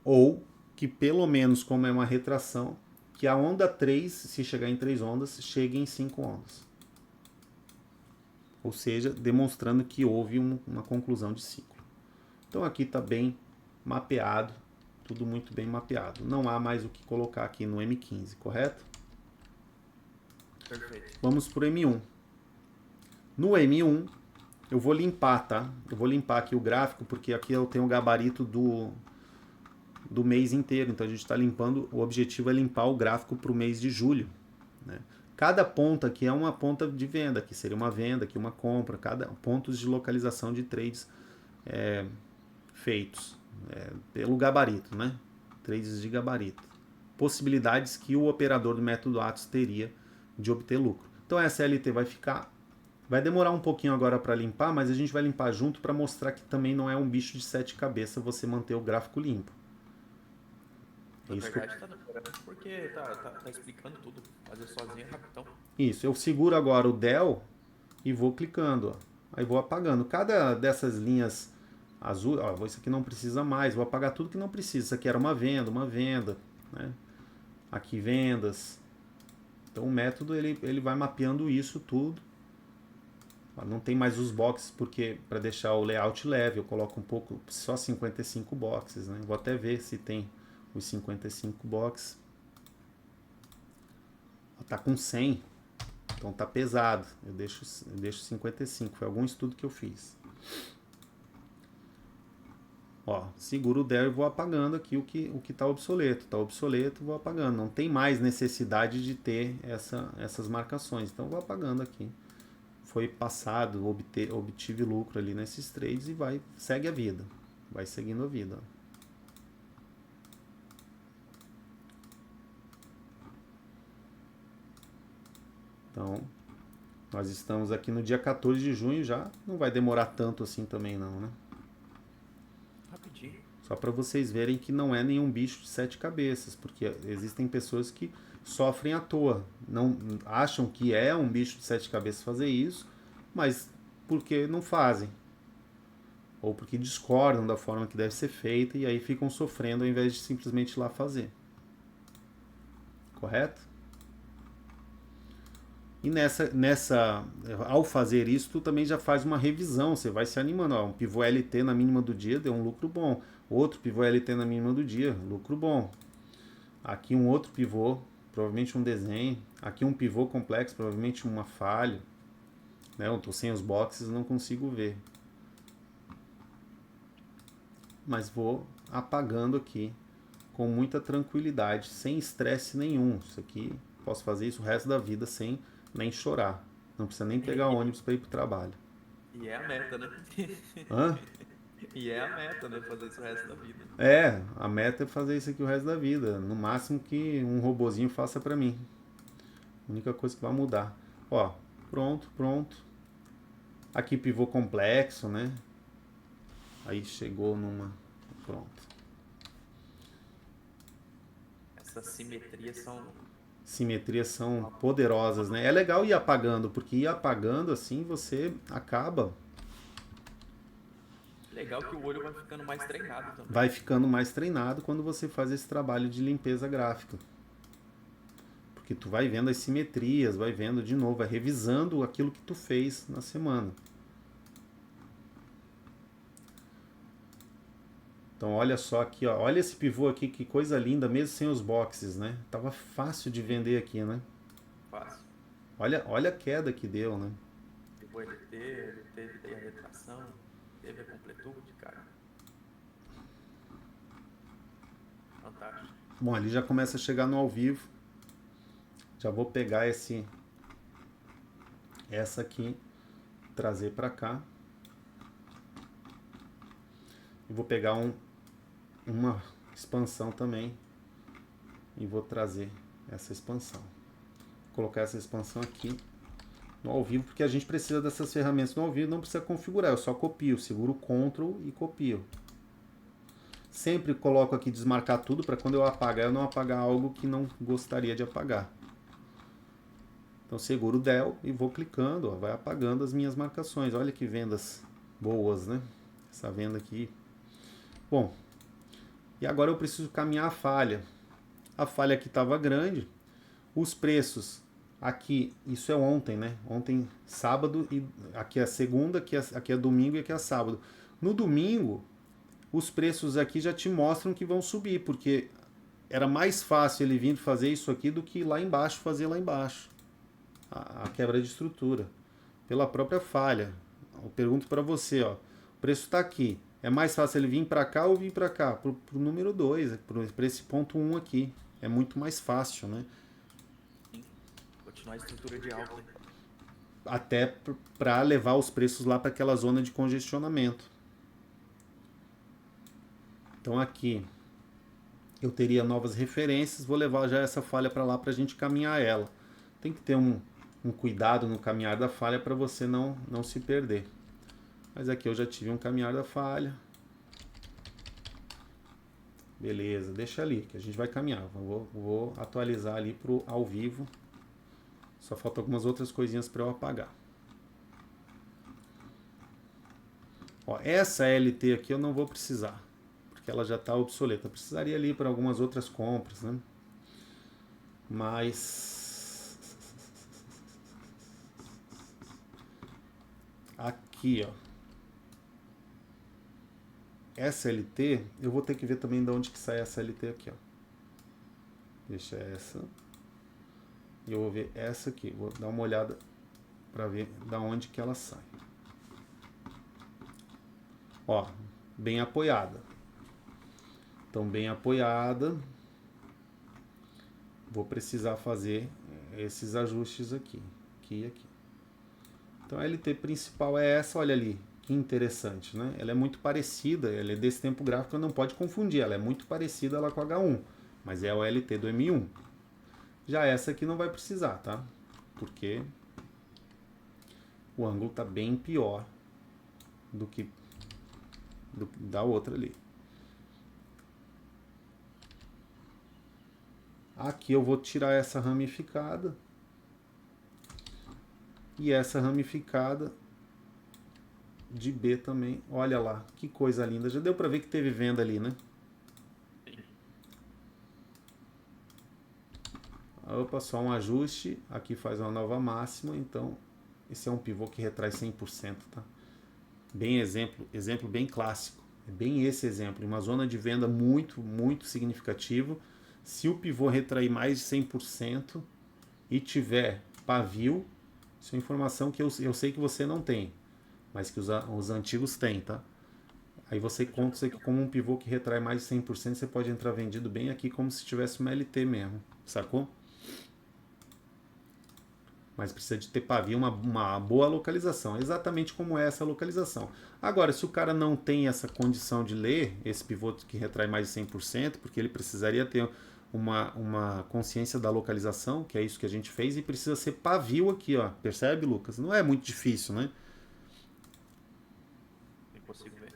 Ou que pelo menos, como é uma retração, que a onda 3, se chegar em 3 ondas, chegue em 5 ondas. Ou seja, demonstrando que houve uma conclusão de ciclo. Então aqui está bem mapeado, tudo muito bem mapeado. Não há mais o que colocar aqui no M15, correto? Perfeito. Vamos para o M1. No M1, eu vou limpar, tá? Eu vou limpar aqui o gráfico, porque aqui eu tenho o gabarito do mês inteiro. Então a gente está limpando, o objetivo é limpar o gráfico para o mês de julho, né? Cada ponta aqui é uma ponta de venda, que seria uma venda, aqui uma compra, cada pontos de localização de trades feitos pelo gabarito, né? Trades de gabarito. Possibilidades que o operador do método Atos teria de obter lucro. Então a SLT vai demorar um pouquinho agora para limpar, mas a gente vai limpar junto para mostrar que também não é um bicho de 7 cabeças você manter o gráfico limpo. Na verdade tá demorando porque tá explicando tudo. Fazer sozinho é rapidão. Isso, eu seguro agora o del e vou clicando, ó. Aí vou apagando. Cada dessas linhas azul, ó, isso aqui não precisa mais, vou apagar tudo que não precisa. Isso aqui era uma venda, né? Aqui vendas. Então o método ele vai mapeando isso tudo. Ó, não tem mais os boxes porque para deixar o layout leve, eu coloco um pouco, só 55 boxes, né? Vou até ver se tem os 55 boxes. Ó, tá com 100. Então tá pesado. Eu deixo 55, foi algum estudo que eu fiz. Ó, seguro o del e vou apagando aqui o que tá obsoleto. Tá obsoleto, vou apagando. Não tem mais necessidade de ter essas marcações. Então vou apagando aqui. Foi passado, obtive lucro ali nesses trades e segue a vida. Vai seguindo a vida. Ó. Então, nós estamos aqui no dia 14 de junho já. Não vai demorar tanto assim também não, né? Rapidinho. Só para vocês verem que não é nenhum bicho de 7 cabeças, porque existem pessoas que sofrem à toa. Não acham que é um bicho de 7 cabeças fazer isso, mas porque não fazem. Ou porque discordam da forma que deve ser feita e aí ficam sofrendo ao invés de simplesmente ir lá fazer. Correto? E ao fazer isso, tu também já faz uma revisão, você vai se animando. Ó, um pivô LT na mínima do dia deu um lucro bom. Outro pivô LT na mínima do dia, lucro bom. Aqui um outro pivô, provavelmente um desenho. Aqui um pivô complexo, provavelmente uma falha. Né? Eu estou sem os boxes, não consigo ver. Mas vou apagando aqui com muita tranquilidade, sem estresse nenhum. Isso aqui, posso fazer isso o resto da vida sem nem chorar. Não precisa nem pegar ônibus para ir para o trabalho. E é a meta, né? Hã? E é a meta, né? Fazer isso o resto da vida. É, a meta é fazer isso aqui o resto da vida. No máximo que um robozinho faça para mim. A única coisa que vai mudar. Ó, pronto, pronto. Aqui pivô complexo, né? Aí chegou numa... Pronto. Essas simetrias são. Simetrias são poderosas, né? É legal ir apagando, porque ir apagando assim você acaba... Legal que o olho vai ficando mais treinado também. Vai ficando mais treinado quando você faz esse trabalho de limpeza gráfica. Porque tu vai vendo as simetrias, vai vendo de novo, vai revisando aquilo que tu fez na semana. Então olha só aqui, ó. Olha esse pivô aqui, que coisa linda, mesmo sem os boxes, né? Tava fácil de vender aqui, né? Fácil. Olha a queda que deu, né? O LT, ele teve a retração, teve a completude, cara. Fantástico. Bom, ali já começa a chegar no ao vivo. Já vou pegar essa aqui, trazer para cá. E vou pegar uma expansão também e vou trazer essa expansão. Vou colocar essa expansão aqui no ao vivo, porque a gente precisa dessas ferramentas no ao vivo, não precisa configurar, eu só copio, seguro o Ctrl e copio. Sempre coloco aqui desmarcar tudo para quando eu apagar, eu não apagar algo que não gostaria de apagar. Então seguro o Del e vou clicando, ó, vai apagando as minhas marcações. Olha que vendas boas, né? Essa venda aqui. Bom, e agora eu preciso caminhar a falha. A falha aqui estava grande. Os preços, aqui, isso é ontem, né? Ontem, sábado, e aqui é segunda, aqui é domingo e aqui é sábado. No domingo, os preços aqui já te mostram que vão subir, porque era mais fácil ele vir fazer isso aqui do que lá embaixo fazer lá embaixo. A quebra de estrutura. Pela própria falha. Eu pergunto para você, ó. O preço está aqui. É mais fácil ele vir para cá ou vir para cá? Para o número 2, para esse ponto 1 aqui. É muito mais fácil, né? Sim. Continuar a estrutura de alta. Até para levar os preços lá para aquela zona de congestionamento. Então aqui eu teria novas referências, vou levar já essa falha para lá para a gente caminhar ela. Tem que ter um cuidado no caminhar da falha para você não se perder. Mas aqui eu já tive um caminhar da falha. Beleza, deixa ali que a gente vai caminhar. Vou atualizar ali para o ao vivo. Só falta algumas outras coisinhas para eu apagar. Ó, essa LT aqui eu não vou precisar, porque ela já está obsoleta. Eu precisaria ali para algumas outras compras, né? Mas aqui, ó, essa LT, eu vou ter que ver também de onde que sai essa LT aqui, ó. Deixa essa. E eu vou ver essa aqui. Vou dar uma olhada para ver da onde que ela sai. Ó, bem apoiada. Então, bem apoiada. Vou precisar fazer esses ajustes aqui. Aqui e aqui. Então, a LT principal é essa, olha ali. Que interessante, né? Ela é muito parecida, ela é desse tempo gráfico, não pode confundir. Ela é muito parecida lá com a H1, mas é o LT do M1. Já essa aqui não vai precisar, tá? Porque o ângulo está bem pior do que da outra ali. Aqui eu vou tirar essa ramificada. E essa ramificada de B também. Olha lá, que coisa linda. Já deu para ver que teve venda ali, né? Opa, só um ajuste. Aqui faz uma nova máxima. Então, esse é um pivô que retrai 100%, tá? Bem exemplo bem clássico. É bem esse exemplo. Uma zona de venda muito, muito significativo. Se o pivô retrair mais de 100% e tiver pavio, isso é informação que eu sei que você não tem, mas que os antigos têm, tá? Aí você conta isso aqui como um pivô que retrai mais de 100%, você pode entrar vendido bem aqui como se tivesse uma LT mesmo, sacou? Mas precisa de ter pavio, uma boa localização, exatamente como é essa localização. Agora, se o cara não tem essa condição de ler esse pivô que retrai mais de 100%, porque ele precisaria ter uma consciência da localização, que é isso que a gente fez, e precisa ser pavio aqui, ó. Percebe, Lucas? Não é muito difícil, né? Nem consigo ver.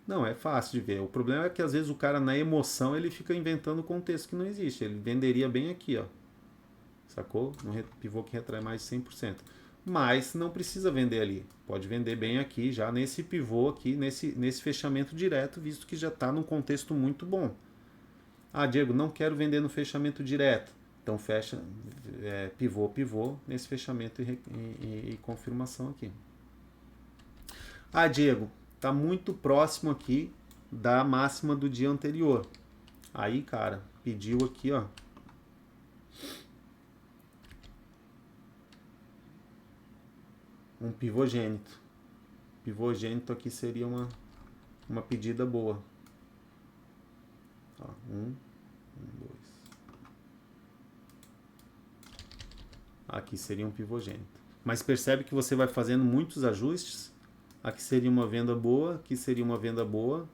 Não, é fácil de ver. O problema é que às vezes o cara na emoção ele fica inventando contexto que não existe. Ele venderia bem aqui, ó. Sacou? Um pivô que retrai mais de 100%. Mas não precisa vender ali. Pode vender bem aqui, já nesse pivô aqui, nesse fechamento direto, visto que já está num contexto muito bom. Ah, Diego, não quero vender no fechamento direto. Então fecha pivô nesse fechamento e confirmação aqui. Ah, Diego, está muito próximo aqui da máxima do dia anterior. Aí, cara, pediu aqui, ó. Um pivogênito. Pivogênito aqui seria uma pedida boa. Ó, 2. Aqui seria um pivogênito. Mas percebe que você vai fazendo muitos ajustes. Aqui seria uma venda boa, aqui seria uma venda boa.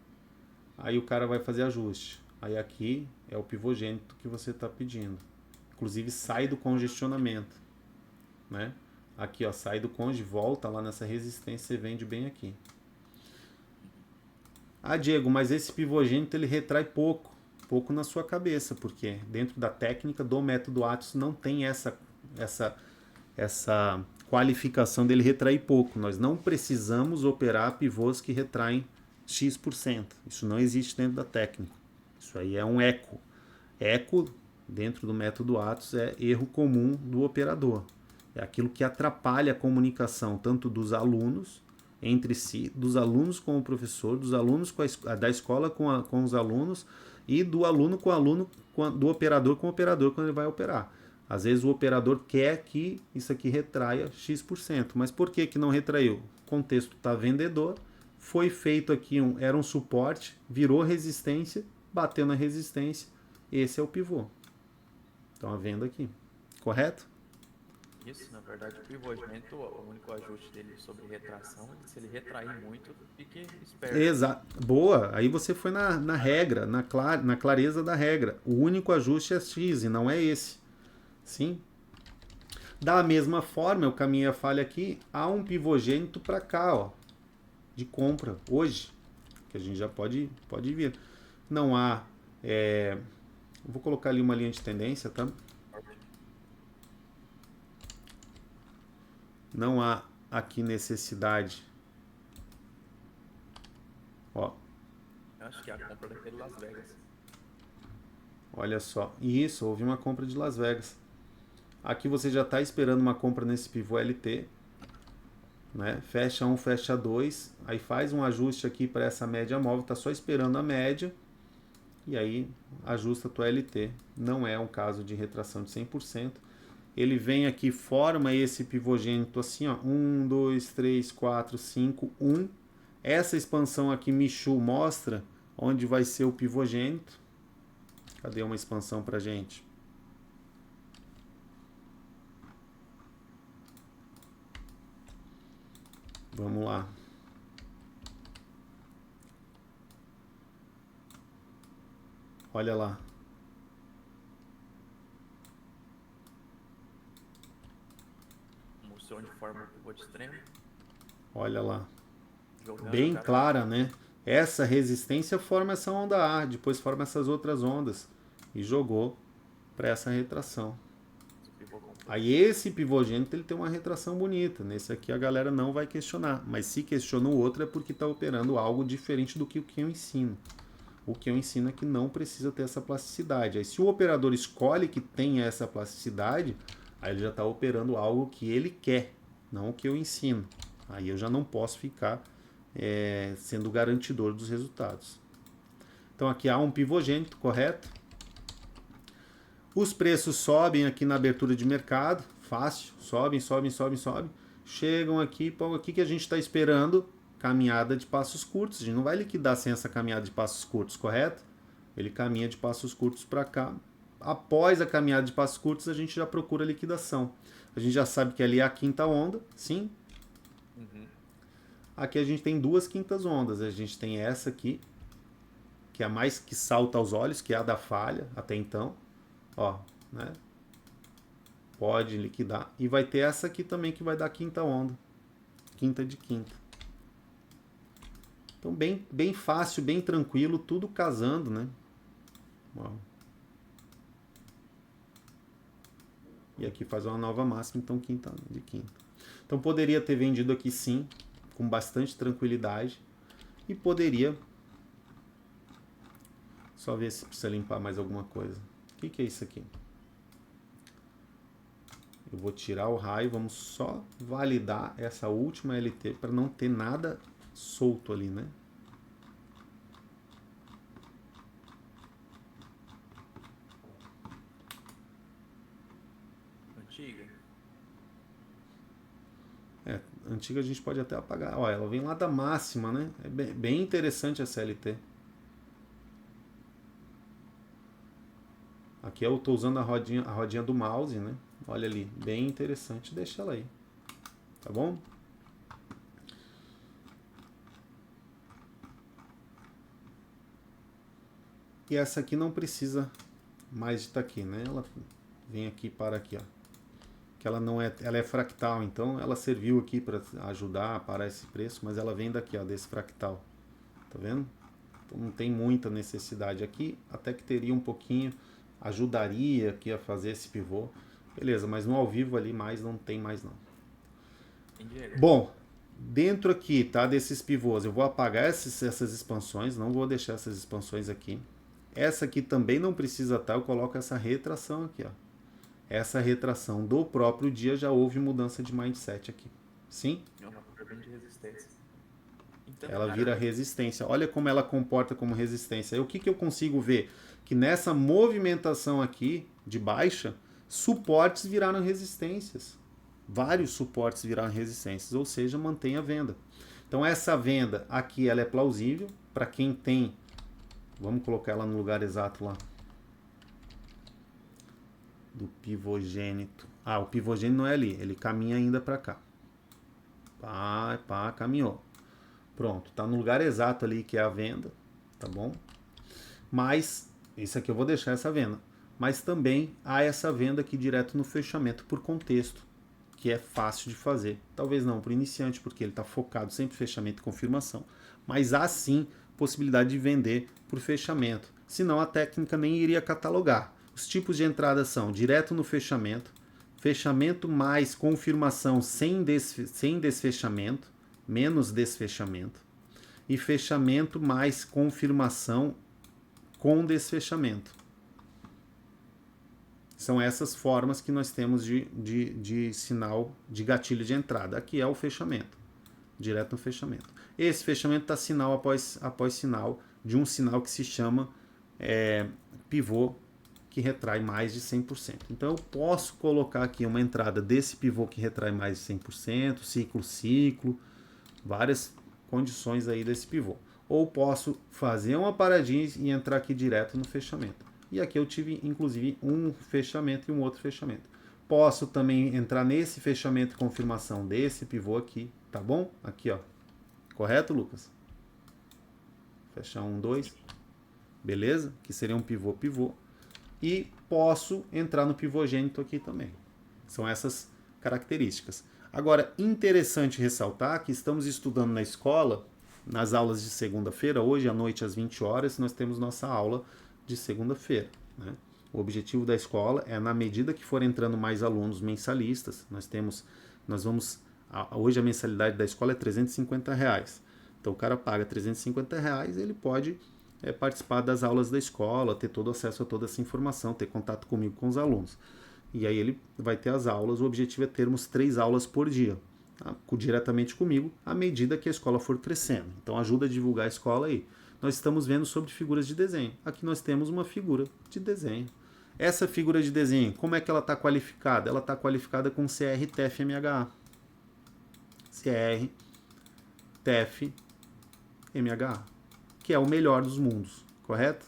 Aí o cara vai fazer ajuste. Aí aqui é o pivogênito que você está pedindo. Inclusive sai do congestionamento, né? Aqui, ó, sai do conge, volta lá nessa resistência, você vende bem aqui. Ah, Diego, mas esse pivogênito ele retrai pouco na sua cabeça, porque dentro da técnica do método Atos não tem essa qualificação dele retrair pouco. Nós não precisamos operar pivôs que retraem X%. Isso não existe dentro da técnica. Isso aí é um eco. Eco, dentro do método Atos, é erro comum do operador. É aquilo que atrapalha a comunicação tanto dos alunos entre si, dos alunos com o professor, dos alunos da escola com os alunos e do aluno com o aluno, do operador com o operador quando ele vai operar. Às vezes o operador quer que isso aqui retraia X%, mas por que não retraiu? O contexto está vendedor, foi feito aqui, era um suporte, virou resistência, bateu na resistência, esse é o pivô. Então a venda aqui, correto? Isso, na verdade, o pivogênito, o único ajuste dele sobre retração, se ele retrair muito, fique esperto. Exato. Boa, aí você foi na regra, na clareza da regra. O único ajuste é X e não é esse. Sim? Da mesma forma, eu caminhei a falha aqui, há um pivogênito para cá, ó, de compra, hoje, que a gente já pode vir. Não há, vou colocar ali uma linha de tendência, tá? Não há aqui necessidade. Ó. Eu acho que é a compra daquele Las Vegas. Olha só. Isso, houve uma compra de Las Vegas. Aqui você já está esperando uma compra nesse pivô LT. Né? Fecha 1, fecha 2. Aí faz um ajuste aqui para essa média móvel. Está só esperando a média. E aí ajusta a tua LT. Não é um caso de retração de 100%. Ele vem aqui, forma esse pivogênito assim, ó, 1, 2, 3, 4, 5, 1. Essa expansão aqui, Michu, mostra onde vai ser o pivogênito. Cadê uma expansão pra gente? Vamos lá. Olha lá. Onde forma o pivô de extremo. Olha lá. Jogando, bem clara, né? Essa resistência forma essa onda A, depois forma essas outras ondas. E jogou para essa retração. Aí esse pivogênito ele tem uma retração bonita. Nesse aqui a galera não vai questionar. Mas se questiona o outro é porque está operando algo diferente do que o que eu ensino. O que eu ensino é que não precisa ter essa plasticidade. Aí se o operador escolhe que tenha essa plasticidade, aí ele já está operando algo que ele quer, não o que eu ensino. Aí eu já não posso ficar sendo garantidor dos resultados. Então aqui há um pivogênito, correto? Os preços sobem aqui na abertura de mercado, fácil, sobem. Chegam aqui, o que a gente está esperando? Caminhada de passos curtos. A gente não vai liquidar sem essa caminhada de passos curtos, correto? Ele caminha de passos curtos para cá. Após a caminhada de passos curtos, a gente já procura liquidação. A gente já sabe que ali é a quinta onda, sim? Uhum. Aqui a gente tem duas quintas ondas. A gente tem essa aqui, que é a mais que salta aos olhos, que é a da falha até então. Ó, né? Pode liquidar. E vai ter essa aqui também que vai dar quinta onda. Quinta de quinta. Então bem fácil, bem tranquilo, tudo casando, né? Ó. E aqui faz uma nova máxima, então quinta de quinta. Então poderia ter vendido aqui sim, com bastante tranquilidade. E poderia... Só ver se precisa limpar mais alguma coisa. O que é isso aqui? Eu vou tirar o raio, vamos só validar essa última LT para não ter nada solto ali, né? Antiga. Antiga a gente pode até apagar. Ó, ela vem lá da máxima, né? É bem interessante essa LT. Aqui eu estou usando a rodinha do mouse, né? Olha ali, bem interessante. Deixa ela aí, tá bom? E essa aqui não precisa mais de estar aqui, né? Ela vem aqui para aqui, ó. Que ela não é, ela é fractal, então ela serviu aqui para ajudar a parar esse preço, mas ela vem daqui, ó, desse fractal. Tá vendo? Então não tem muita necessidade aqui, até que teria um pouquinho, ajudaria aqui a fazer esse pivô. Beleza, mas no ao vivo ali mais não tem mais não. Bom, dentro aqui, tá, desses pivôs, eu vou apagar essas expansões, não vou deixar essas expansões aqui. Essa aqui também não precisa estar, eu coloco essa retração aqui, ó. Essa retração do próprio dia já houve mudança de mindset aqui. Sim? De resistência. Então, Ela vira resistência. Olha como ela comporta como resistência. E o que eu consigo ver? Que nessa movimentação aqui de baixa, suportes viraram resistências. Vários suportes viraram resistências, ou seja, mantém a venda. Então essa venda aqui ela é plausível para quem tem. Vamos colocar ela no lugar exato lá. Do pivogênito. Ah, o pivogênito não é ali, ele caminha ainda para cá. Pá, caminhou. Pronto, tá no lugar exato ali que é a venda, tá bom? Mas, isso aqui eu vou deixar essa venda. Mas também há essa venda aqui direto no fechamento por contexto, que é fácil de fazer. Talvez não para o iniciante, porque ele está focado sempre em fechamento e confirmação. Mas há sim possibilidade de vender por fechamento. Senão a técnica nem iria catalogar. Os tipos de entrada são direto no fechamento, fechamento mais confirmação sem desfechamento, menos desfechamento, e fechamento mais confirmação com desfechamento. São essas formas que nós temos de sinal de gatilho de entrada. Aqui é o fechamento, direto no fechamento. Esse fechamento está sinal após sinal de um sinal que se chama pivô, que retrai mais de 100%. Então eu posso colocar aqui uma entrada desse pivô que retrai mais de 100%, ciclo, várias condições aí desse pivô. Ou posso fazer uma paradinha e entrar aqui direto no fechamento. E aqui eu tive inclusive um fechamento e um outro fechamento. Posso também entrar nesse fechamento e confirmação desse pivô aqui, tá bom? Aqui, ó. Correto, Lucas? Fechar 1, 2. Beleza? Que seria um pivô. E posso entrar no pivogênito aqui também. São essas características. Agora, interessante ressaltar que estamos estudando na escola, nas aulas de segunda-feira, hoje à noite às 20 horas, nós temos nossa aula de segunda-feira. Né? O objetivo da escola é, na medida que for entrando mais alunos mensalistas, hoje a mensalidade da escola é R$350. Então o cara paga R$350, ele pode participar das aulas da escola, ter todo acesso a toda essa informação, ter contato comigo, com os alunos. E aí ele vai ter as aulas, o objetivo é termos 3 aulas por dia, tá? Diretamente comigo, à medida que a escola for crescendo. Então ajuda a divulgar a escola aí. Nós estamos vendo sobre figuras de desenho. Aqui nós temos uma figura de desenho. Essa figura de desenho, como é que ela está qualificada? Ela está qualificada com CR, TEF, MHA. CR, TEF, MHA, que é o melhor dos mundos, correto?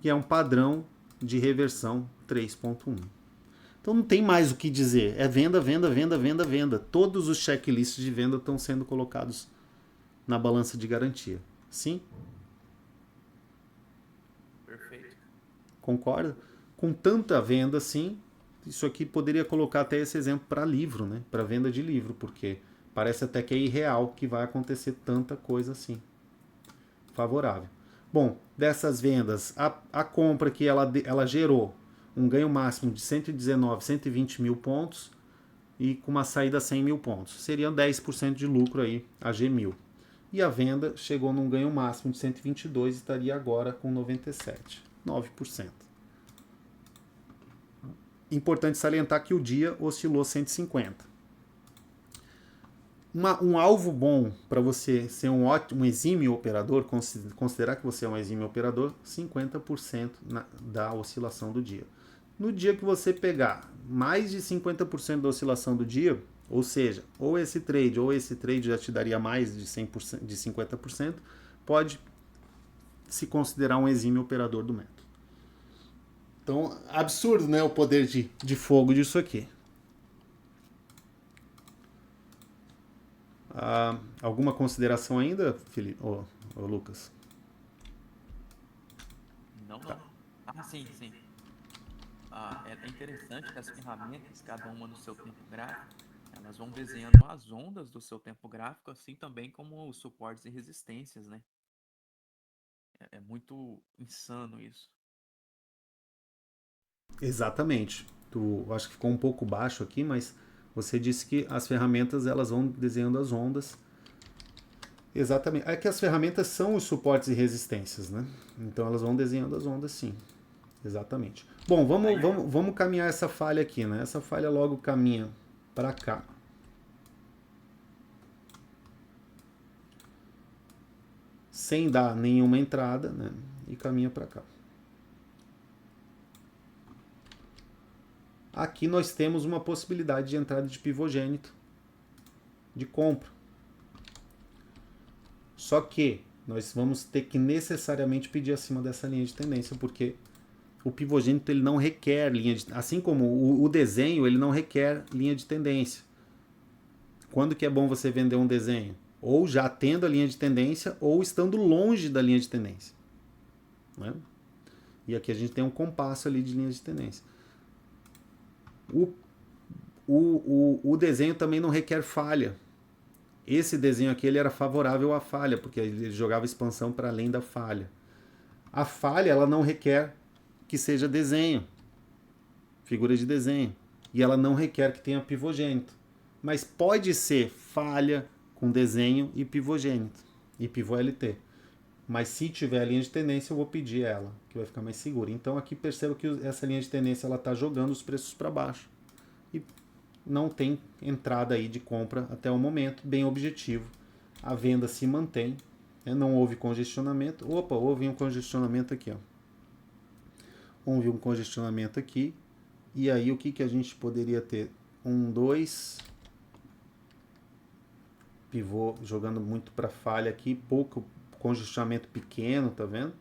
Que é um padrão de reversão 3.1. Então não tem mais o que dizer. É venda, venda, venda, venda, venda. Todos os checklists de venda estão sendo colocados na balança de garantia. Sim? Perfeito. Concorda? Com tanta venda assim, isso aqui poderia colocar até esse exemplo para livro, né? Para venda de livro, porque parece até que é irreal que vai acontecer tanta coisa assim. Favorável. Bom, dessas vendas, a compra que ela gerou um ganho máximo de 119, 120 mil pontos e com uma saída a 100 mil pontos. Seriam 10% de lucro aí, a G1000. E a venda chegou num ganho máximo de 122 e estaria agora com 97, 9%. Importante salientar que o dia oscilou 150. Um alvo bom para você ser um exímio operador, considerar que você é um exímio operador, 50% da oscilação do dia. No dia que você pegar mais de 50% da oscilação do dia, ou seja, ou esse trade já te daria mais de 100%, de 50%, pode se considerar um exímio operador do método. Então, absurdo, né, o poder de fogo disso aqui. Alguma consideração ainda, Felipe? Ô, Lucas? Não. Sim. É interessante que as ferramentas, cada uma no seu tempo gráfico, elas vão desenhando as ondas do seu tempo gráfico, assim também como os suportes e resistências, né? É muito insano isso. Exatamente. Acho que ficou um pouco baixo aqui, mas você disse que as ferramentas elas vão desenhando as ondas. Exatamente. É que as ferramentas são os suportes e resistências, né? Então elas vão desenhando as ondas, sim. Exatamente. Bom, vamos caminhar essa falha aqui, né? Essa falha logo caminha para cá. Sem dar nenhuma entrada, né? E caminha para cá. Aqui nós temos uma possibilidade de entrada de pivogênito de compra. Só que nós vamos ter que necessariamente pedir acima dessa linha de tendência, porque o pivogênito ele não requer linha de, assim como o desenho, ele não requer linha de tendência. Quando que é bom você vender um desenho? Ou já tendo a linha de tendência, ou estando longe da linha de tendência. Né? E aqui a gente tem um compasso ali de linha de tendência. O desenho também não requer falha. Esse desenho aqui ele era favorável à falha, porque ele jogava expansão para além da falha. A falha ela não requer que seja desenho, figura de desenho. E ela não requer que tenha pivogênito. Mas pode ser falha com desenho e pivogênito, e pivô LT. Mas se tiver a linha de tendência, eu vou pedir ela, que vai ficar mais segura. Então aqui perceba que essa linha de tendência ela está jogando os preços para baixo. E não tem entrada aí de compra até o momento, bem objetivo. A venda se mantém, né? Não houve congestionamento. Opa, houve um congestionamento aqui, ó. Houve um congestionamento aqui. E aí o que a gente poderia ter? 1, 2. Pivô jogando muito para falha aqui, pouco congestionamento pequeno, tá vendo?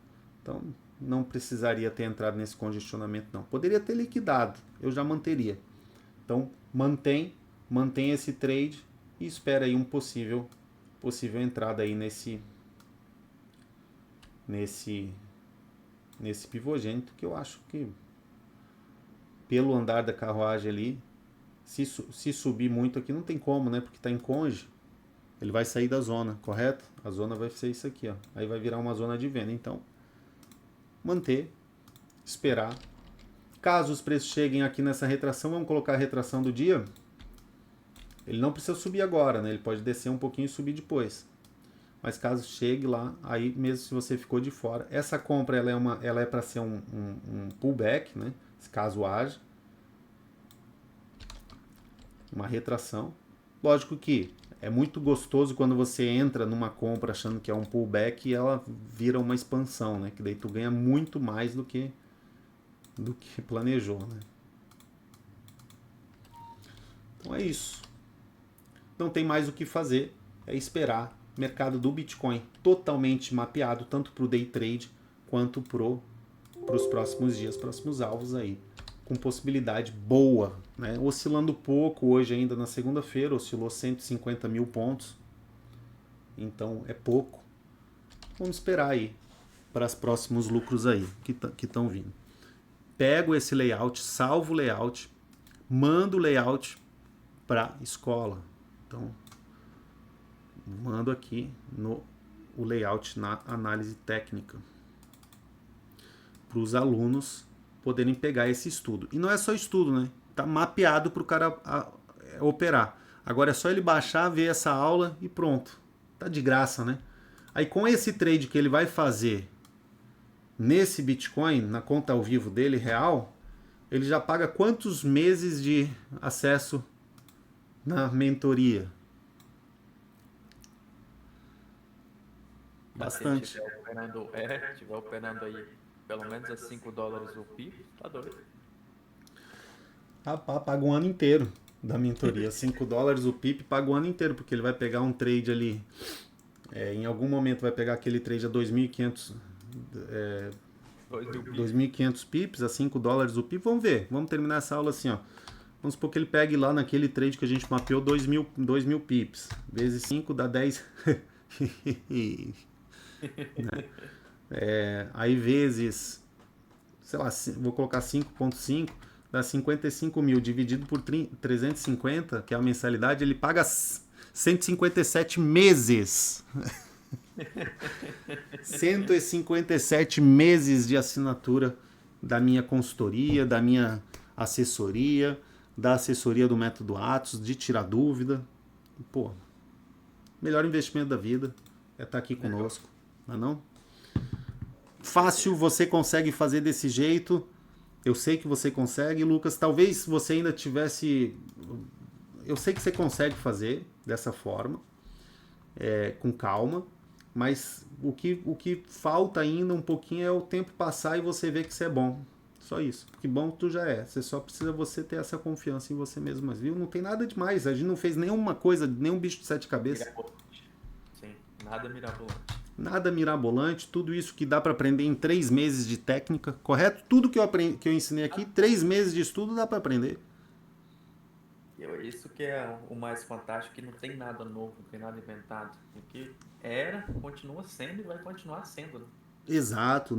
Então não precisaria ter entrado nesse congestionamento não. Poderia ter liquidado, eu já manteria. Então mantém esse trade e espera aí um possível entrada aí nesse pivogênito, que eu acho que pelo andar da carruagem ali, se subir muito aqui não tem como, né? Porque está em conge, ele vai sair da zona, correto? A zona vai ser isso aqui, ó. Aí vai virar uma zona de venda. Então, manter, esperar. Caso os preços cheguem aqui nessa retração, vamos colocar a retração do dia. Ele não precisa subir agora, né? Ele pode descer um pouquinho e subir depois. Mas caso chegue lá, aí mesmo se você ficou de fora, essa compra ela é para ser um pullback, né? Caso haja uma retração. Lógico que é muito gostoso quando você entra numa compra achando que é um pullback e ela vira uma expansão, né? Que daí tu ganha muito mais do que do que planejou, né? Então é isso. Não tem mais o que fazer, é esperar o mercado do Bitcoin totalmente mapeado, tanto para o day trade quanto para os próximos dias, próximos alvos aí, com possibilidade boa, né? Oscilando pouco hoje ainda na segunda-feira, oscilou 150 mil pontos, então é pouco. Vamos esperar aí para os próximos lucros aí que estão vindo. Pego esse layout, salvo o layout, mando o layout para escola. Então, mando aqui o layout na análise técnica para os alunos poderem pegar esse estudo. E não é só estudo, né? Tá mapeado para o cara operar. Agora é só ele baixar, ver essa aula e pronto. Tá de graça, né? Aí com esse trade que ele vai fazer nesse Bitcoin, na conta ao vivo dele, real, ele já paga quantos meses de acesso na mentoria? Bastante. Se tiver operando aí pelo menos a $5 o PIB, tá doido. Rapaz, paga um ano inteiro da mentoria. $5 o PIP paga o ano inteiro, porque ele vai pegar um trade ali. Em algum momento vai pegar aquele trade a 2.500 2.500 pips, a $5 o PIP. Vamos ver, vamos terminar essa aula assim, ó. Vamos supor que ele pegue lá naquele trade que a gente mapeou 2.000 pips. Vezes 5 dá 10. Aí vezes, sei lá, vou colocar 5.5, dá 55 mil. Dividido por 350, que é a mensalidade, ele paga 157 meses. 157 meses de assinatura da minha consultoria, da minha assessoria, da assessoria do Método Atos, de tirar dúvida. Pô, melhor investimento da vida é estar aqui conosco, não é não? Fácil, você consegue fazer desse jeito. Eu sei que você consegue, Lucas. Talvez você ainda tivesse... Eu sei que você consegue fazer dessa forma, com calma. Mas o que falta ainda um pouquinho é o tempo passar e você ver que você é bom. Só isso. Porque bom tu já é. Você só precisa você ter essa confiança em você mesmo. Mas viu? Não tem nada demais. A gente não fez nenhuma coisa, nenhum bicho de 7 cabeças. Sim, nada mirabolante. Nada mirabolante. Tudo isso que dá para aprender em 3 meses de técnica. Correto? Tudo que eu ensinei aqui, 3 meses de estudo dá para aprender. Isso que é o mais fantástico, que não tem nada novo, não tem nada inventado. O que continua sendo e vai continuar sendo, né? Exato,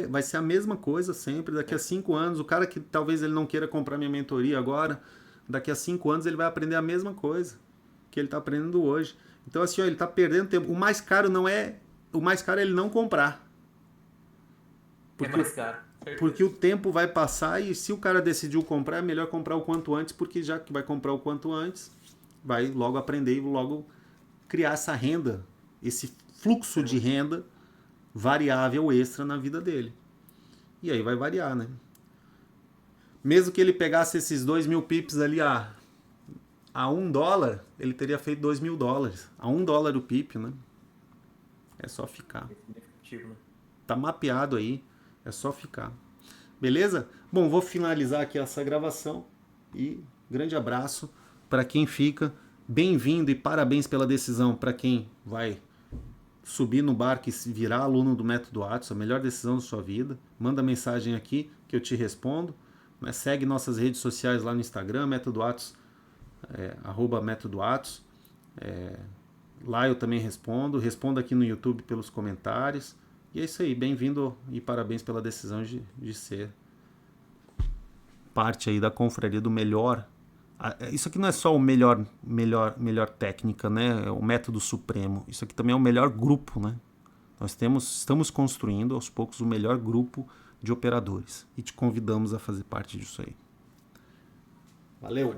vai ser a mesma coisa sempre. Daqui a 5 anos, o cara que talvez ele não queira comprar minha mentoria agora, daqui a 5 anos ele vai aprender a mesma coisa que ele está aprendendo hoje. Então assim, ó, ele está perdendo tempo. O mais caro é ele não comprar. Porque, é mais caro. Porque o tempo vai passar e se o cara decidiu comprar, é melhor comprar o quanto antes, porque já que vai comprar o quanto antes, vai logo aprender e logo criar essa renda, esse fluxo de renda variável extra na vida dele. E aí vai variar, né? Mesmo que ele pegasse esses 2.000 pips ali a $1, ele teria feito $2.000. A $1 o pip, né? É só ficar. Tá mapeado aí. É só ficar. Beleza? Bom, vou finalizar aqui essa gravação e grande abraço para quem fica. Bem-vindo e parabéns pela decisão para quem vai subir no barco e virar aluno do Método Atos, a melhor decisão da sua vida. Manda mensagem aqui que eu te respondo. Segue nossas redes sociais lá no Instagram, Método Atos, @Método Atos. Lá eu também respondo aqui no YouTube pelos comentários. E é isso aí, bem-vindo e parabéns pela decisão de ser parte aí da confraria do melhor. Isso aqui não é só o melhor técnica, né? É o método supremo. Isso aqui também é o melhor grupo, né? Nós estamos construindo aos poucos o melhor grupo de operadores e te convidamos a fazer parte disso aí. Valeu!